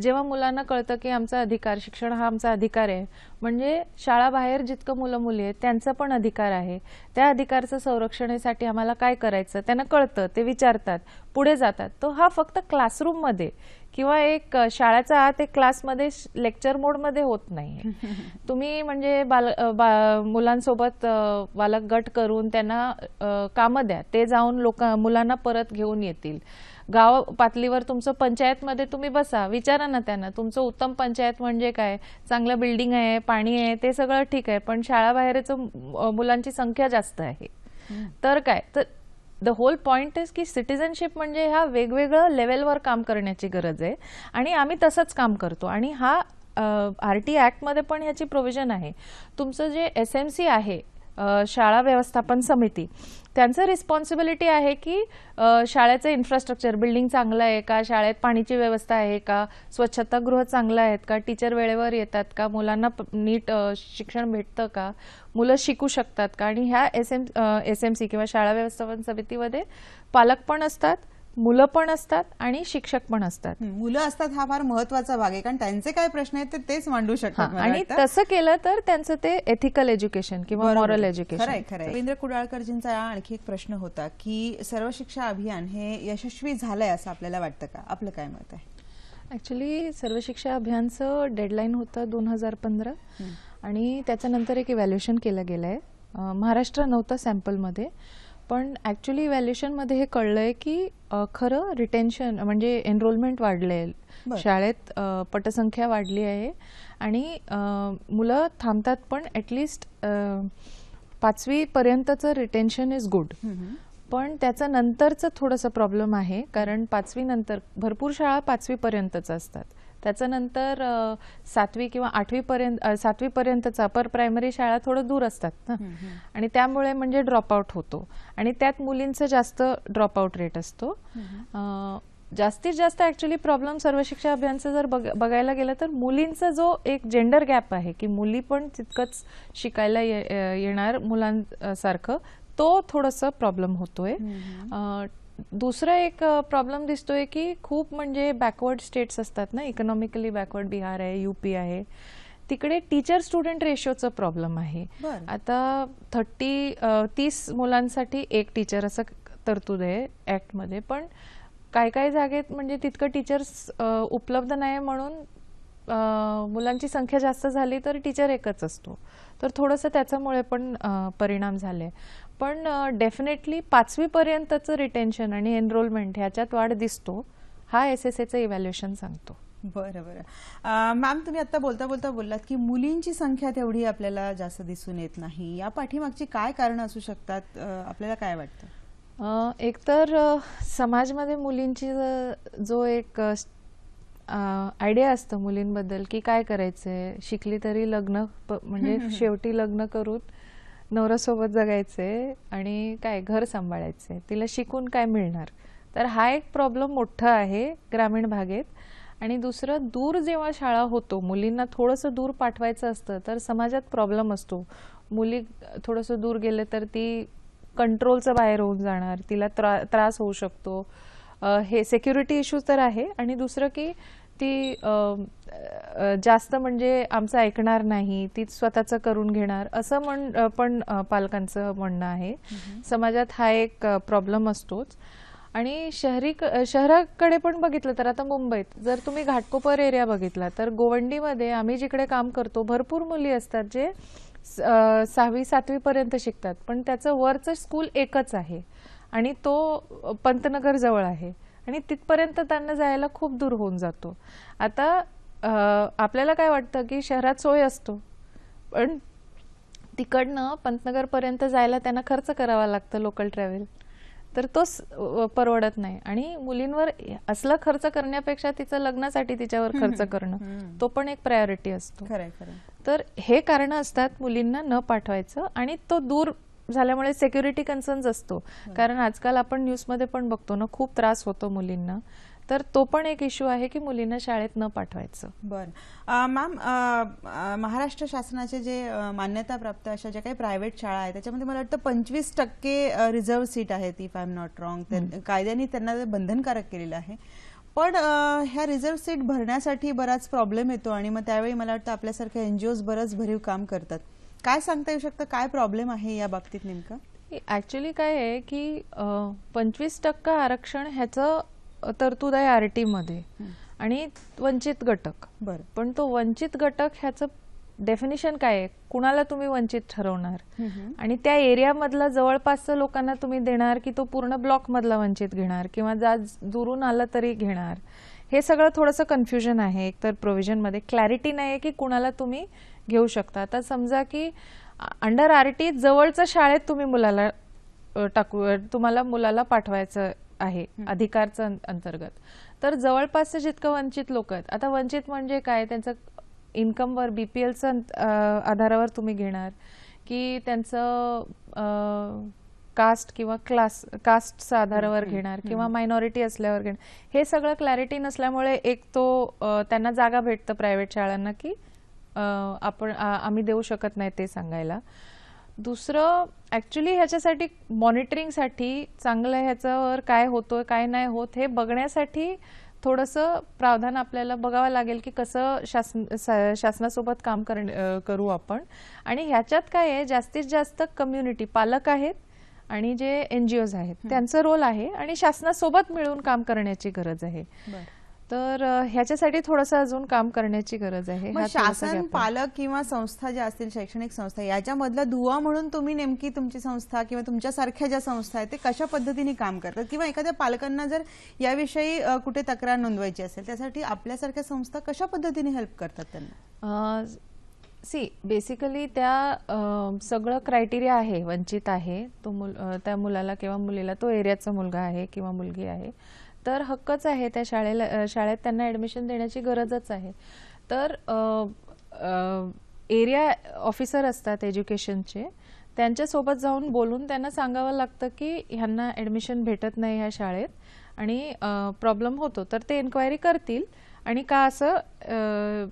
जेव्हा मुलांना कळतं की आमचा अधिकार, शिक्षण हा आमचा अधिकार आहे, म्हणजे शाळाबाहेर जितकं मुलं मुली आहेत त्यांचा पण अधिकार आहे, त्या अधिकारचं संरक्षणासाठी आम्हाला काय करायचं त्यांना कळतं, ते विचारतात, पुढे जातात. तो हा फक्त क्लासरूम मध्ये किंवा एक शाळेचा आत एक क्लासमध्ये लेक्चर मोडमध्ये होत नाहीये. तुम्ही म्हणजे मुलांसोबत बालक गट करून त्यांना कामं द्या, ते जाऊन मुलांना परत घेऊन येतील. गाव पातळीवर तुमचं पंचायतमध्ये तुम्ही बसा, विचारा ना त्यांना तुमचं उत्तम पंचायत म्हणजे काय, चांगलं बिल्डिंग आहे, पाणी आहे, ते सगळं ठीक आहे, पण शाळाबाहेरच मुलांची संख्या जास्त आहे. तर काय, तर द होल पॉइंट इज की सिटिझनशिप म्हणजे ह्या वेगवेगळ्या लेवलवर काम करण्याची गरज आहे आणि आम्ही तसंच काम करतो. आणि हा RT ऍक्टमध्ये पण ह्याची प्रोव्हिजन आहे. तुमचं जे SMC आहे, शाळा व्यवस्थापन समिती, त्यांचं रिस्पॉन्सिबिलिटी आहे की शाळेचं इन्फ्रास्ट्रक्चर, बिल्डिंग चांगलं आहे का, शाळेत पाणीची व्यवस्था आहे का, स्वच्छतागृह चांगलं आहेत का, टीचर वेळेवर येतात का, मुलांना नीट शिक्षण भेटतं का, मुलं शिकू शकतात का. आणि ह्या SMC किंवा शाळा व्यवस्थापन समितीमध्ये पालक पण असतात, मुलं पण असतात आणि शिक्षक पण असतात. मुलं असतात हा फार महत्वाचा भाग आहे, कारण त्यांचे काय प्रश्न आहेत ते तेच मांडू शकतात. आणि तसं केलं तर त्यांचं ते एथिकल एज्युकेशन किंवा मॉरल एज्युकेशन. खरंय. रवींद्र कुडाळकरजींचा आणखी एक प्रश्न होता की सर्व शिक्षा अभियान हे यशस्वी झालंय असं आपल्याला वाटतं का? आपलं काय मत आहे? ऍक्च्युली सर्व शिक्षा अभियानचं डेडलाईन होतं 2015 आणि त्याच्यानंतर एक इव्हॅल्युएशन केलं गेलंय. महाराष्ट्र नव्हतं सॅम्पलमध्ये, पण ऍक्च्युली इव्हॅल्युएशनमध्ये हे कळलंय की खरं रिटेन्शन म्हणजे एनरोलमेंट वाढलंय, शाळेत पटसंख्या वाढली आहे आणि मुलं थांबतात, पण ऍटलिस्ट 5वी पर्यंतचं रिटेन्शन इज गुड. पण त्याचं नंतरचं थोडंसं प्रॉब्लेम आहे, कारण 5वी नंतर भरपूर शाळा 5वी पर्यंतच असतात, त्याच्यानंतर 7वी किंवा 8वी पर्यंत 7वी पर्यंतचा अपर प्रायमरी शाळा थोडं दूर असतात ना, आणि त्यामुळे म्हणजे ड्रॉपआउट होतो आणि त्यात मुलींचं जास्त ड्रॉपआउट रेट असतो. जास्तीत जास्त ऍक्च्युली प्रॉब्लेम सर्व शिक्षा अभियानचं जर बघायला गेलं तर मुलींचा जो एक जेंडर गॅप आहे की मुली पण तितकंच शिकायला येणार मुलांसारखं, तो थोडासा प्रॉब्लेम होतोय. दुसरा एक प्रॉब्लेम दिसतोय की खूप म्हणजे बॅकवर्ड स्टेट्स असतात ना, इकॉनॉमिकली बॅकवर्ड, बिहार आहे, UP आहे, तिकडे टीचर स्टुडंट रेशोचा प्रॉब्लेम आहे. आता 30 मुलांसाठी एक टीचर असं तरतूद आहे ऍक्टमध्ये, पण काय जागेत म्हणजे तितकं टीचर्स उपलब्ध नाही, म्हणून मुलांची संख्या जास्त झाली तर टीचर एकच असतो, तर थोडंसं त्याच्यामुळे पण परिणाम झाले. पण डेफिनेटली 5वी पर्यंतचं रिटेन्शन आणि एनरोलमेंट ह्याच्यात वाढ दिसतो, हा SSAचं इव्हॅल्युएशन सांगतो. बरं. मॅम, तुम्ही आता बोलता बोललात की मुलींची संख्या तेवढी आपल्याला जास्त दिसून येत नाही, या पाठीमागची काय कारण असू शकतात, आपल्याला काय वाटतं? एकतर समाजमध्ये मुलींची जो एक आयडिया असतं मुलींबद्दल की काय करायचंय, शिकली तरी लग्न, म्हणजे शेवटी लग्न करून नवऱ्यासोबत जगायचे आणि काय घर सांभाळायचे, तिला शिकून काय मिळणार, तर हा एक प्रॉब्लेम मोठा आहे ग्रामीण भागात. आणि दुसरं, दूर जेव्हा शाळा होतो, मुलींना थोडंसं दूर पाठवायचं असतं तर समाजात प्रॉब्लेम असतो. मुली थोडंसं दूर गेले तर ती कंट्रोलचं बाहेर होऊन जाणार, तिला त्रास होऊ शकतो, हे सिक्युरिटी इश्यूज तर आहे. आणि दुसरं की ती जास्त म्हणजे आमचं ऐकणार नाही, ती स्वतःचं करून घेणार, असं पण पालकांचं म्हणणं आहे. समाजात हा एक प्रॉब्लेम असतोच. आणि शहराकडे पण बघितलं तर आता मुंबईत जर तुम्ही घाटकोपर एरिया बघितला तर गोवंडीमध्ये आम्ही जिकडे काम करतो भरपूर मुली असतात जे 6वी 7वी पर्यंत शिकतात, पण त्याचं वरचं स्कूल एकच आहे आणि तो पंतनगर जवळ आहे आणि तिथपर्यंत त्यांना जायला खूप दूर होऊन जातो. आता आपल्याला काय वाटतं की शहरात सोय असतो, पण तिकडनं पंतनगर पर्यंत जायला त्यांना खर्च करावा लागतं, लोकल ट्रॅव्हल, तर तो परवडत नाही. आणि मुलींवर असला खर्च करण्यापेक्षा तिचं लग्नासाठी तिच्यावर खर्च करणं, तो पण एक प्रायोरिटी असतो. तर हे कारण असतात मुलींना न पाठवायचं. आणि तो दूर झाल्यामुळे सिक्युरिटी कन्सर्न्स असतो, कारण आजकाल आपण न्यूजमध्ये पण बघतो ना, खूप त्रास होतो मुलींना तर तो पण एक इश्यू आहे की मुलींना शाळेत न पाठवायचं. बरं मॅम, महाराष्ट्र शासनाचे जे मान्यताप्राप्त अशा ज्या काही प्रायव्हेट शाळा आहेत त्याच्यामध्ये मला वाटतं 25% रिझर्व्ह सीट आहेत, if I am not wrong. कायद्याने त्यांना बंधनकारक केलेलं आहे. पण ह्या रिझर्व्ह सीट भरण्यासाठी बराच प्रॉब्लेम येतो आणि मग त्यावेळी मला वाटतं आपल्यासारख्या एनजीओज बरंच भरीव काम करतात. काय सांगता येऊ शकतं, काय प्रॉब्लेम आहे या बाबतीत नेमका? ऍक्च्युली काय आहे की 25% आरक्षण ह्याचं तरतूद आहे आरटी मध्ये आणि वंचित घटक. बरं, पण तो वंचित घटक ह्याचं डेफिनेशन काय आहे, कुणाला तुम्ही वंचित ठरवणार आणि त्या एरियामधला जवळपासच्या लोकांना तुम्ही देणार की तो पूर्ण ब्लॉक मधला वंचित घेणार किंवा दुरून आला तरी घेणार, हे सगळं थोडंसं कन्फ्युजन आहे. एकतर प्रोव्हिजन मध्ये क्लॅरिटी नाही आहे की कुणाला तुम्ही घेऊ शकता. आता समजा की अंडर आरटी जवळच्या शाळेत तुम्ही मुलाला तुम्हाला मुलाला पाठवायचं आहे अधिकारचं अंतर्गत, तर जवळपासचे जितकं वंचित लोक आहेत, आता वंचित म्हणजे काय, त्यांचं इन्कमवर बीपीएलचं आधारावर तुम्ही घेणार की त्यांचं कास्ट किंवा कास्टच्या आधारावर घेणार किंवा मायनॉरिटी असल्यावर घेणार, हे सगळं क्लॅरिटी नसल्यामुळे एक तो त्यांना जागा भेटतं प्रायव्हेट शाळांना की आम्ही देऊ शकत नाही ते सांगायला. दुसरं ऍक्च्युली ह्याच्यासाठी मॉनिटरिंगसाठी चांगलं ह्याच्यावर काय होतोय काय नाही होत हे बघण्यासाठी थोडंसं प्रावधान आपल्याला बघावं लागेल की कसं शासनासोबत काम करू आपण. आणि ह्याच्यात काय आहे, जास्तीत जास्त कम्युनिटी पालक आहेत आणि जे एनजीओज आहेत त्यांचं रोल आहे आणि शासनासोबत मिळून काम करण्याची गरज आहे. तर ह्याच्यासाठी थोडंसं अजून काम करण्याची गरज आहे. शासन, पालक किंवा संस्था ज्या असतील, शैक्षणिक संस्था, याच्यामधला दुवा म्हणून तुम्ही नेमकी तुमची संस्था किंवा तुमच्यासारख्या ज्या संस्था आहेत ते कशा पद्धतीने काम करतात, किंवा एखाद्या पालकांना जर याविषयी कुठे तक्रार नोंदवायची असेल त्यासाठी आपल्यासारख्या संस्था कशा पद्धतीने हेल्प करतात त्यांना? बेसिकली त्या सगळं क्रायटेरिया आहे, वंचित आहे तो त्या मुलाला किंवा मुलीला, तो एरियाचा मुलगा आहे किंवा मुलगी आहे, तर हक्कच आहे त्या शाळेत त्यांना ऍडमिशन देण्याची गरजच आहे. तर एरिया ऑफिसर असतात एज्युकेशनचे, त्यांच्यासोबत जाऊन बोलून त्यांना सांगावं लागतं की ह्यांना ऍडमिशन भेटत नाही ह्या शाळेत आणि प्रॉब्लेम होतो, तर ते एन्क्वायरी करतील आणि का असं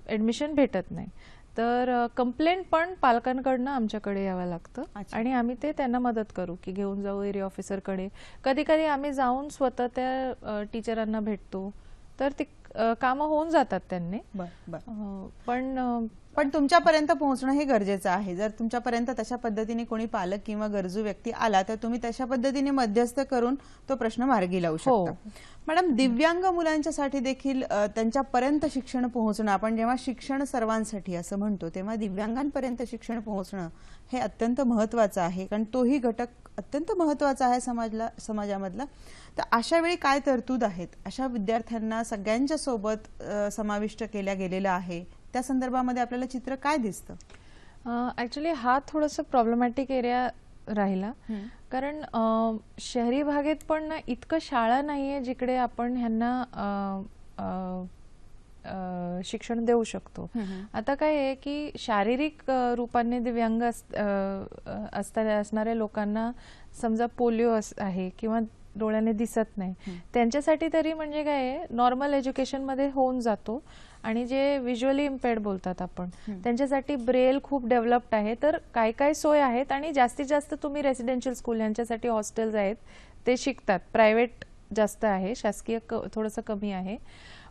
ऍडमिशन भेटत नाही. तर कंप्लेंट पण पालकांकडनं आमच्याकडे यावं लागतं आणि आम्ही ते त्यांना मदत करू की घेऊन जाऊ एरिया ऑफिसरकडे. कधी कधी आम्ही जाऊन स्वतः त्या टीचरांना भेटतो, तर ती कामं होऊन जातात त्यांनी. पण तुमच्यापर्यंत पोहोचणं हे गरजेचं आहे. जर तुमच्यापर्यंत तशा पद्धतीने कोणी पालक किंवा गरजू व्यक्ती आला तर तुम्ही तशा पद्धतीने मध्यस्थ करून तो प्रश्न मार्गी लावू शकता. मॅडम, दिव्यांग मुलांच्यासाठी देखील त्यांच्यापर्यंत शिक्षण पोहोचणं, आपण जेव्हा शिक्षण सर्वांसाठी असं म्हणतो तेव्हा दिव्यांगांपर्यंत शिक्षण पोहोचणं हे अत्यंत महत्वाचं आहे, कारण तोही घटक अत्यंत महत्वाचा आहे समाजामधला. तर अशा वेळी काय तरतूद आहेत, अशा विद्यार्थ्यांना सगळ्यांच्या सोबत समाविष्ट केल्या गेलेलं आहे, त्या संदर्भामध्ये आपल्याला चित्र काय दिसतं? ऍक्च्युली हा थोडंसं प्रॉब्लेमॅटिक एरिया राहिला, कारण शहरी भागात पण इतकं शाळा नाहीये जिकडे आपण ह्यांना शिक्षण देऊ शकतो. आता काय आहे की शारीरिक रूपाने दिव्यांग असणाऱ्या लोकांना, समजा पोलिओ आहे किंवा डोळ्याने दिसत नाही, त्यांच्यासाठी तरी म्हणजे काय आहे, नॉर्मल एज्युकेशन मध्ये होऊन जातो. आणि जे व्हिज्युअली इम्पेअर्ड बोलतात आपण, त्यांच्यासाठी ब्रेल खूप डेव्हलप्ड आहे, तर काय काय सोय आहेत. आणि जास्तीत जास्त तुम्ही रेसिडेन्शियल स्कूल यांच्यासाठी हॉस्टेल्स आहेत ते शिकतात. प्रायव्हेट जास्त आहे, शासकीय थोडंसं कमी आहे.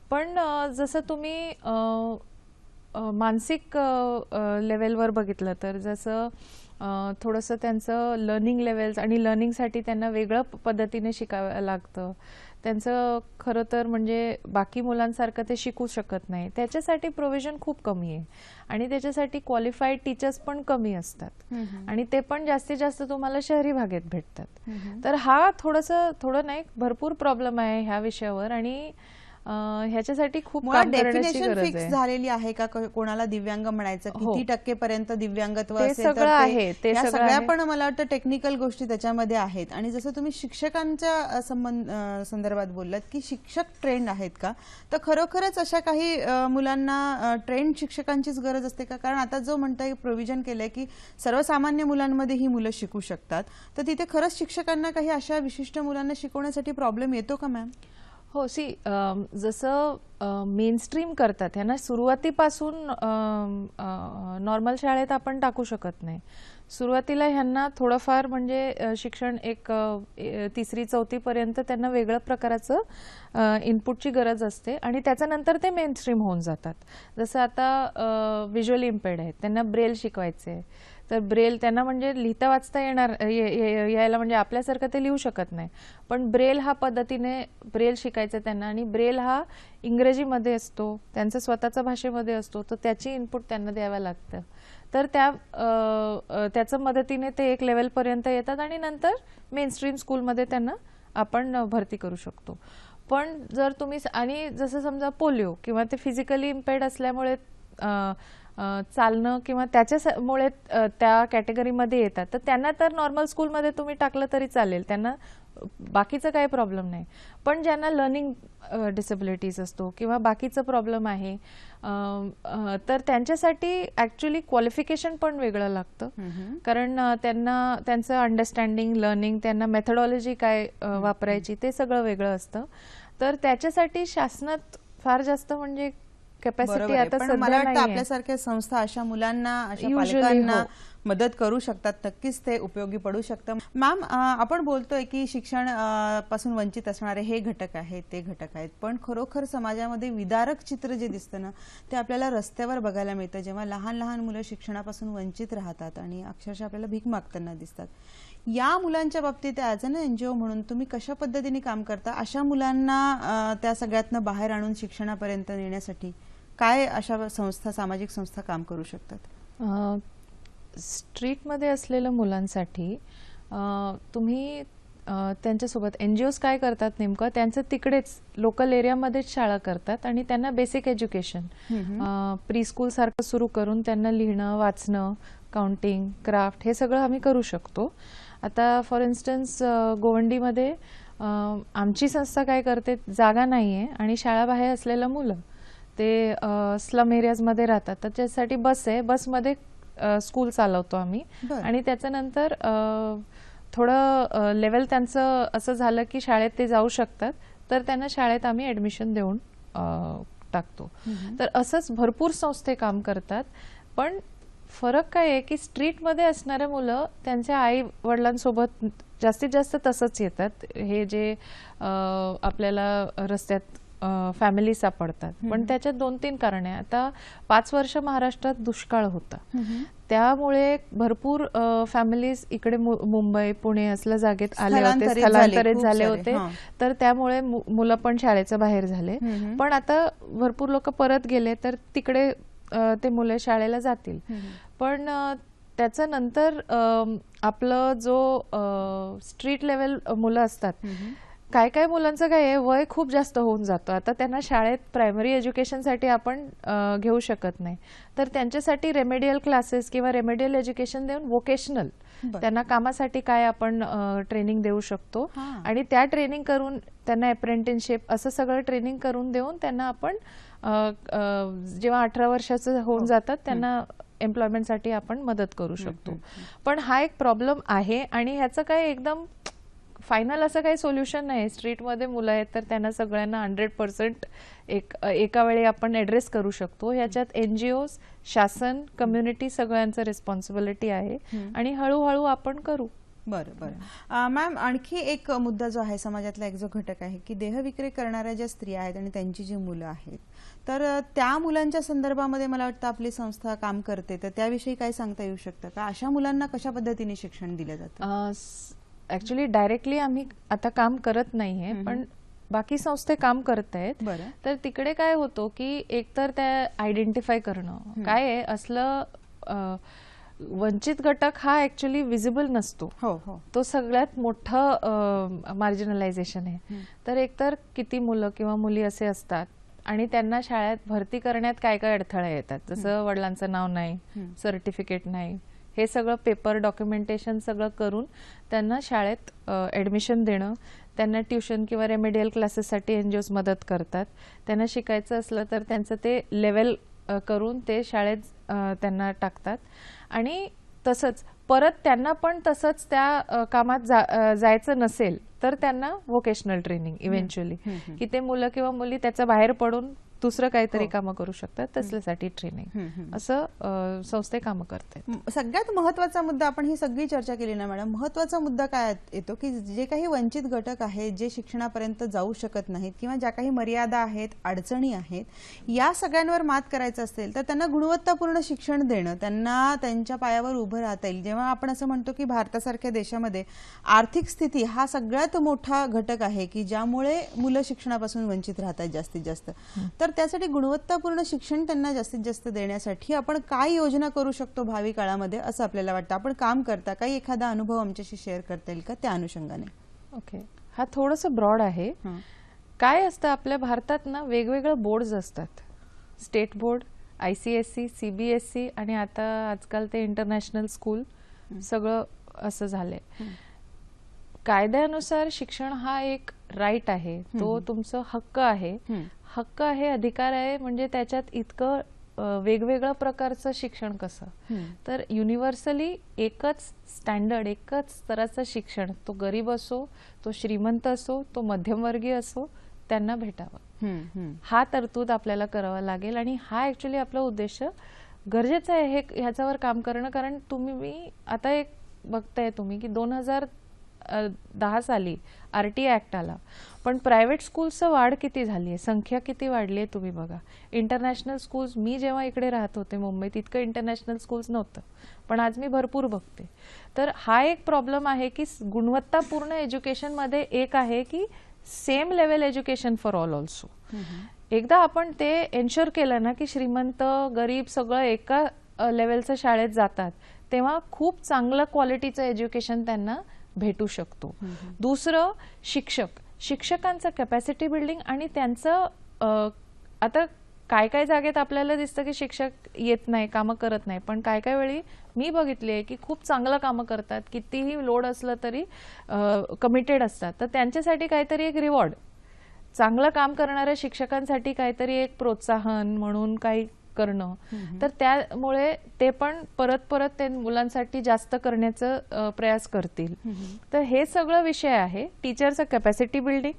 पण जसं तुम्ही मानसिक लेवलवर बघितलं तर जसं थोडंसं त्यांचं लर्निंग लेवल्स आणि लर्निंगसाठी त्यांना वेगळं पद्धतीने शिकावं लागतं. त्यांचं खरं तर म्हणजे बाकी मुलांसारखं ते शिकू शकत नाही, त्याच्यासाठी प्रोव्हिजन खूप कमी आहे आणि त्याच्यासाठी क्वालिफाईड टीचर्स पण कमी असतात आणि ते पण जास्तीत जास्त तुम्हाला शहरी भागात भेटतात. तर हा थोडं नाही भरपूर प्रॉब्लेम आहे ह्या विषयावर आणि ह्याच्यासाठी खूप काम करण्याची गरज आहे. फिक्स झालेली आहे का कोणाला दिव्यांग म्हणायचं, किती टक्केपर्यंत दिव्यांगत्व असेल, सगळं आहे ते सगळ्या पण मला वाटतं टेक्निकल गोष्टी त्याच्यामध्ये आहेत. आणि जसं तुम्ही शिक्षकांच्या संदर्भात बोललात की शिक्षक ट्रेंड आहेत का, तर खरोखरच अशा काही मुलांना ट्रेंड शिक्षकांचीच गरज असते का? कारण आता जो म्हणताय प्रोव्हिजन केलंय की सर्वसामान्य मुलांमध्ये ही मुलं शिकू शकतात, तर तिथे खरंच शिक्षकांना काही अशा विशिष्ट मुलांना शिकवण्यासाठी प्रॉब्लेम येतो का मॅम? हो, जसं मेनस्ट्रीम करतात ह्यांना सुरुवातीपासून नॉर्मल शाळेत आपण टाकू शकत नाही. सुरुवातीला ह्यांना थोडंफार म्हणजे शिक्षण एक 3री-4थी पर्यंत त्यांना वेगळ्या प्रकाराचं इनपुटची गरज असते आणि त्याच्यानंतर ते मेनस्ट्रीम होऊन जातात. जसं आता व्हिज्युअली इम्पेअर्ड आहेत, त्यांना ब्रेल शिकवायचे आहे, तर ब्रेल त्यांना म्हणजे लिहिता वाचता यायला म्हणजे आपल्यासारखं ते लिहू शकत नाही, पण ब्रेल हा पद्धतीने ब्रेल शिकायचं त्यांना आणि ब्रेल हा इंग्रजीमध्ये असतो, त्यांचं स्वतःच्या भाषेमध्ये असतो, तर त्याची इनपुट त्यांना द्यावं लागतं. तर त्याच्या मदतीने ते एक लेवलपर्यंत येतात आणि नंतर मेनस्ट्रीम स्कूलमध्ये त्यांना आपण भरती करू शकतो. पण जर तुम्ही आणि जसं समजा पोलिओ किंवा ते फिजिकली इम्पेअर्ड असल्यामुळे चालणं किंवा त्याच्यामुळे त्या कॅटेगरीमध्ये येतात, तर त्यांना तर नॉर्मल स्कूलमध्ये तुम्ही टाकलं तरी चालेल, त्यांना बाकीचं काही प्रॉब्लेम नाही. पण ज्यांना लर्निंग डिसेबिलिटीज असतो किंवा बाकीचं प्रॉब्लेम आहे, तर त्यांच्यासाठी ॲक्च्युली क्वालिफिकेशन पण वेगळं लागतं. कारण त्यांना त्यांचं अंडरस्टँडिंग, लर्निंग, त्यांना मेथडॉलॉजी काय वापरायची ते सगळं वेगळं असतं. तर त्याच्यासाठी शासनात फार जास्त म्हणजे कॅपॅसिटी आता पण सध्या मला वाटतं नाहीये. आपल्यासारख्या संस्था अशा मुलांना, अशा Usually पालकांना हो. मदत करू शकतात. नक्कीच ते उपयोगी पडू शकतं. मॅम, आपण बोलतोय की शिक्षण पासून वंचित असणारे हे घटक आहेत, ते घटक आहेत, पण खरोखर समाजामध्ये विदारक चित्र जे दिसतं ना, ते आपल्याला रस्त्यावर बघायला मिळतं, जेव्हा लहान लहान मुलं शिक्षणापासून वंचित राहतात आणि अक्षरशः आपल्याला भीक मागताना दिसतात. या मुलांच्या बाबतीत ॲज अन NGO म्हणून तुम्ही कशा पद्धतीने काम करता? अशा मुलांना त्या सगळ्यातनं बाहेर आणून शिक्षणापर्यंत नेण्यासाठी काय अशा संस्था, सामाजिक संस्था काम करू शकतात? स्ट्रीटमध्ये असलेल्या मुलांसाठी तुम्ही त्यांच्यासोबत NGOs काय करतात नेमकं, त्यांचं तिकडेच लोकल एरियामध्येच शाळा करतात आणि त्यांना बेसिक एज्युकेशन प्री स्कूल सारखं सुरू करून त्यांना लिहिणं, वाचणं, काउंटिंग, क्राफ्ट हे सगळं आम्ही करू शकतो. आता फॉर इन्स्टन्स गोवंडीमध्ये आमची संस्था काय करते, जागा नाही आहे आणि शाळाबाहेर असलेलं मुलं ते स्लम एरियाजमध्ये राहतात, तर त्याच्यासाठी बस आहे, बसमध्ये स्कूल चालवतो आम्ही. आणि त्याच्यानंतर थोडं लेवल त्यांचं असं झालं की शाळेत ते जाऊ शकतात, तर त्यांना शाळेत आम्ही ॲडमिशन देऊन टाकतो. तर असंच भरपूर संस्थे काम करतात. पण फरक काय आहे की स्ट्रीटमध्ये असणाऱ्या मुलं त्यांच्या आई वडिलांसोबत जास्तीत जास्त तसंच येतात, हे जे आपल्याला रस्त्यात फॅमिली सापडतात. पण त्याच्यात 2-3 कारण आहे. आता 5 वर्ष महाराष्ट्रात दुष्काळ होता, त्यामुळे भरपूर फॅमिलीज इकडे मुंबई, पुणे असल्या जागेत आले होते, स्थलांतरित झाले होते, तर त्यामुळे मुलं पण शाळेच्या बाहेर झाले. पण आता भरपूर लोक परत गेले, तर तिकडे ते मुले शाळेला जातील. पण त्याच्यानंतर आपलं जो स्ट्रीट लेवल मुलं असतात, काय काय मुलांचं काय आहे, वय खूप जास्त होऊन जातं. आता त्यांना शाळेत प्रायमरी एज्युकेशनसाठी आपण घेऊ शकत नाही, तर त्यांच्यासाठी रेमेडियल क्लासेस किंवा रेमेडियल एज्युकेशन देऊन वोकेशनल त्यांना कामासाठी काय आपण ट्रेनिंग देऊ शकतो आणि त्या ट्रेनिंग करून त्यांना अप्रेंटिसशिप असं सगळं ट्रेनिंग करून देऊन त्यांना आपण जेव्हा 18 वर्षाचं होऊन जातात त्यांना एम्प्लॉयमेंटसाठी आपण मदत करू शकतो. पण हा एक प्रॉब्लेम आहे आणि ह्याचं काय एकदम फायनल असं काही सोल्युशन नाही. स्ट्रीटमध्ये मुलं आहेत तर त्यांना सगळ्यांना 100% एका वेळी आपण ॲड्रेस करू शकतो. ह्याच्यात NGOs, शासन, कम्युनिटी सगळ्यांचं रिस्पॉन्सिबिलिटी आहे आणि हळूहळू आपण करू. बरं. मॅम, आणखी एक मुद्दा जो आहे समाजातला, एक जो घटक आहे की देहविक्रय करणाऱ्या ज्या स्त्रिया आहेत आणि त्यांची जी मुलं आहेत, तर त्या मुलांच्या संदर्भामध्ये मला वाटतं आपली संस्था काम करते, तर त्याविषयी काय सांगता येऊ शकतं का? अशा मुलांना कशा पद्धतीने शिक्षण दिलं जातं? ऍक्च्युली डायरेक्टली आम्ही आता काम करत नाहीये, पण बाकी संस्थे काम करत आहेत. तर तिकडे काय होतं की एकतर त्या आयडेंटिफाय करणं काय आहे, असलं वंचित घटक हा ऍक्च्युली विजिबल नसतो, तो सगळ्यात मोठं मार्जिनलायझेशन आहे. तर एकतर किती मुलं किंवा मुली असे असतात आणि त्यांना शाळेत भरती करण्यात काय काय अडथळे येतात, जसं वडिलांचं नाव नाही, सर्टिफिकेट नाही, हे सगळं पेपर डॉक्युमेंटेशन सगळं करून त्यांना शाळेत ॲडमिशन देणं, त्यांना ट्युशन किंवा रेमेडियल क्लासेससाठी NGOs मदत करतात. त्यांना शिकायचं असलं तर त्यांचं ते लेवल करून ते शाळेत त्यांना टाकतात आणि तसंच परत त्यांना पण तसंच त्या कामात जायचं नसेल तर त्यांना व्होकेशनल ट्रेनिंग इव्हेंच्युअली, की ते मुलं किंवा मुली त्याच्या बाहेर पडून दुसरं काहीतरी कामं करू शकतात, तसल्यासाठी ट्रेनिंग असं संस्थे कामं करतात. सगळ्यात महत्वाचा मुद्दा, आपण ही सगळी चर्चा केली ना मॅडम, महत्वाचा मुद्दा काय येतो की जे काही वंचित घटक आहेत, जे शिक्षणापर्यंत जाऊ शकत नाहीत किंवा ज्या काही मर्यादा आहेत, अडचणी आहेत, या सगळ्यांवर मात करायचं असेल तर त्यांना गुणवत्तापूर्ण शिक्षण देणं, त्यांना त्यांच्या पायावर उभं राहता येईल. जेव्हा आपण असं म्हणतो की भारतासारख्या देशामध्ये आर्थिक स्थिती हा सगळ्यात मोठा घटक आहे की ज्यामुळे मुलं शिक्षणापासून वंचित राहतात जास्तीत जास्त, तर त्यासाठी गुणवत्तापूर्ण शिक्षण त्यांना जास्तीत जास्त देण्यासाठी आपण काय योजना करू शकतो भावी काळामध्ये असं आपल्याला वाटतं? आपण काम करता, काही एखादा अनुभव आमच्याशी शेअर करता येईल का त्या अनुषंगाने? ओके, हा थोडंसं ब्रॉड आहे. काय असतं आपल्या भारतात ना, वेगवेगळे बोर्ड्स असतात, स्टेट बोर्ड, ICSE, CBSE आणि आता आजकाल ते इंटरनॅशनल स्कूल, सगळं असं झालंय. कायद्यानुसार शिक्षण हा एक राईट आहे, तो तुमचा हक्क आहे. हक्क आहे, अधिकार आहे, म्हणजे त्याच्यात इतकं वेगवेगळ्या प्रकारचं शिक्षण कसं, तर युनिव्हर्सली एकच स्टँडर्ड, एकच स्तराचं शिक्षण, तो गरीब असो, तो श्रीमंत असो, तो मध्यमवर्गीय असो, त्यांना भेटावं. हा तरतूद आपल्याला करावा लागेल आणि हा ऍक्च्युली आपला उद्देश गरजेचं आहे हे ह्याच्यावर काम करणं. कारण तुम्ही आता एक बघताय तुम्ही की 2010 साली RTI ऍक्ट आला, पण प्रायव्हेट स्कूल्सचं वाढ किती झाली आहे, संख्या किती वाढली आहे तुम्ही बघा. इंटरनॅशनल स्कूल्स, मी जेव्हा इकडे राहत होते मुंबईत इतकं इंटरनॅशनल स्कूल्स नव्हतं, पण आज मी भरपूर बघते. तर हा एक प्रॉब्लेम आहे की गुणवत्तापूर्ण एज्युकेशनमध्ये एक आहे की same level education for all also. एकदा आपण ते एन्श्योर केलं ना की श्रीमंत गरीब सगळं एका लेवलच्या शाळेत जातात, तेव्हा खूप चांगलं क्वालिटीचं एज्युकेशन त्यांना भेटू शकतो. दुसरं, शिक्षकांचं कॅपॅसिटी बिल्डिंग आणि त्यांचं आता काय काय जागेत आपल्याला दिसतं की शिक्षक येत नाही, कामं करत नाही, पण काय काय वेळी मी बघितले आहे की खूप चांगलं कामं करतात, कितीही लोड असलं तरी कमिटेड असतात. तर त्यांच्यासाठी काहीतरी एक रिवॉर्ड, चांगलं काम करणाऱ्या शिक्षकांसाठी काहीतरी एक प्रोत्साहन म्हणून काही करणं, तर त्यामुळे ते पण परत परत ते मुलांसाठी जास्त करण्याचा प्रयास करतील. तर हे सगळं विषय आहे, टीचरचं कॅपॅसिटी बिल्डिंग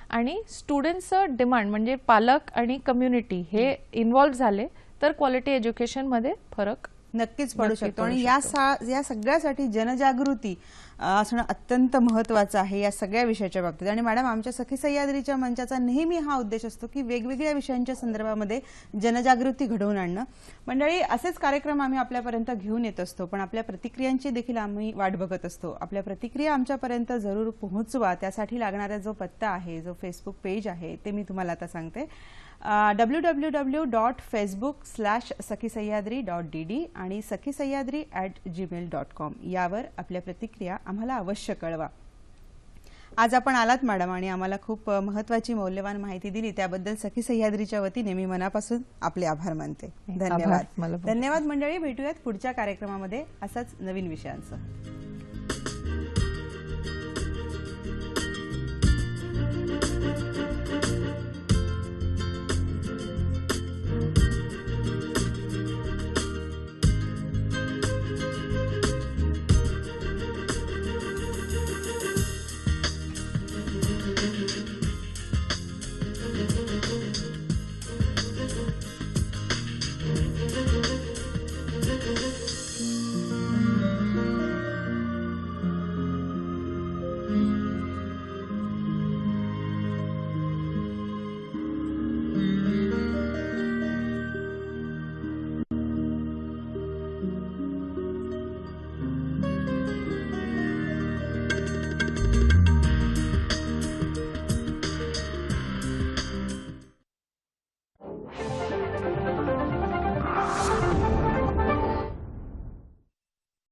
आणि स्टुडंट्सचं डिमांड, म्हणजे पालक आणि कम्युनिटी हे इन्व्हॉल्व्ह झाले तर क्वालिटी एज्युकेशन मध्ये फरक नक्कीच पडू शकतो. आणि या सगळ्यासाठी जनजागृती असणं अत्यंत महत्वाचं आहे या सगळ्या विषयाच्या बाबतीत. आणि मॅडम, आमच्या सखी सह्याद्रीच्या मंचाचा नेहमी हा उद्देश असतो की वेगवेगळ्या विषयांच्या संदर्भामध्ये जनजागृती घडवून आणणं. मंडळी, असेच कार्यक्रम आम्ही आपल्यापर्यंत घेऊन येत असतो, पण आपल्या प्रतिक्रियांची देखील आम्ही वाट बघत असतो. आपल्या प्रतिक्रिया आमच्यापर्यंत जरूर पोहोचवा. त्यासाठी लागणारा जो पत्ता आहे, जो फेसबुक पेज आहे, ते मी तुम्हाला आता सांगते. www.facebook/sakhisayadri.dd आणि sakhisayadri@gmail.com यावर आपल्या प्रतिक्रिया आम्हाला अवश्य कळवा. आज आपण आलात मॅडम आणि आम्हाला खूप महत्त्वाची मौल्यवान माहिती दिली, त्याबद्दल सखी सह्याद्रीच्या वतीने मी मनापासून आपले आभार मानते. धन्यवाद. धन्यवाद मंडळी, भेटूयात पुढच्या कार्यक्रमामध्ये असाच नवीन विषयांसह.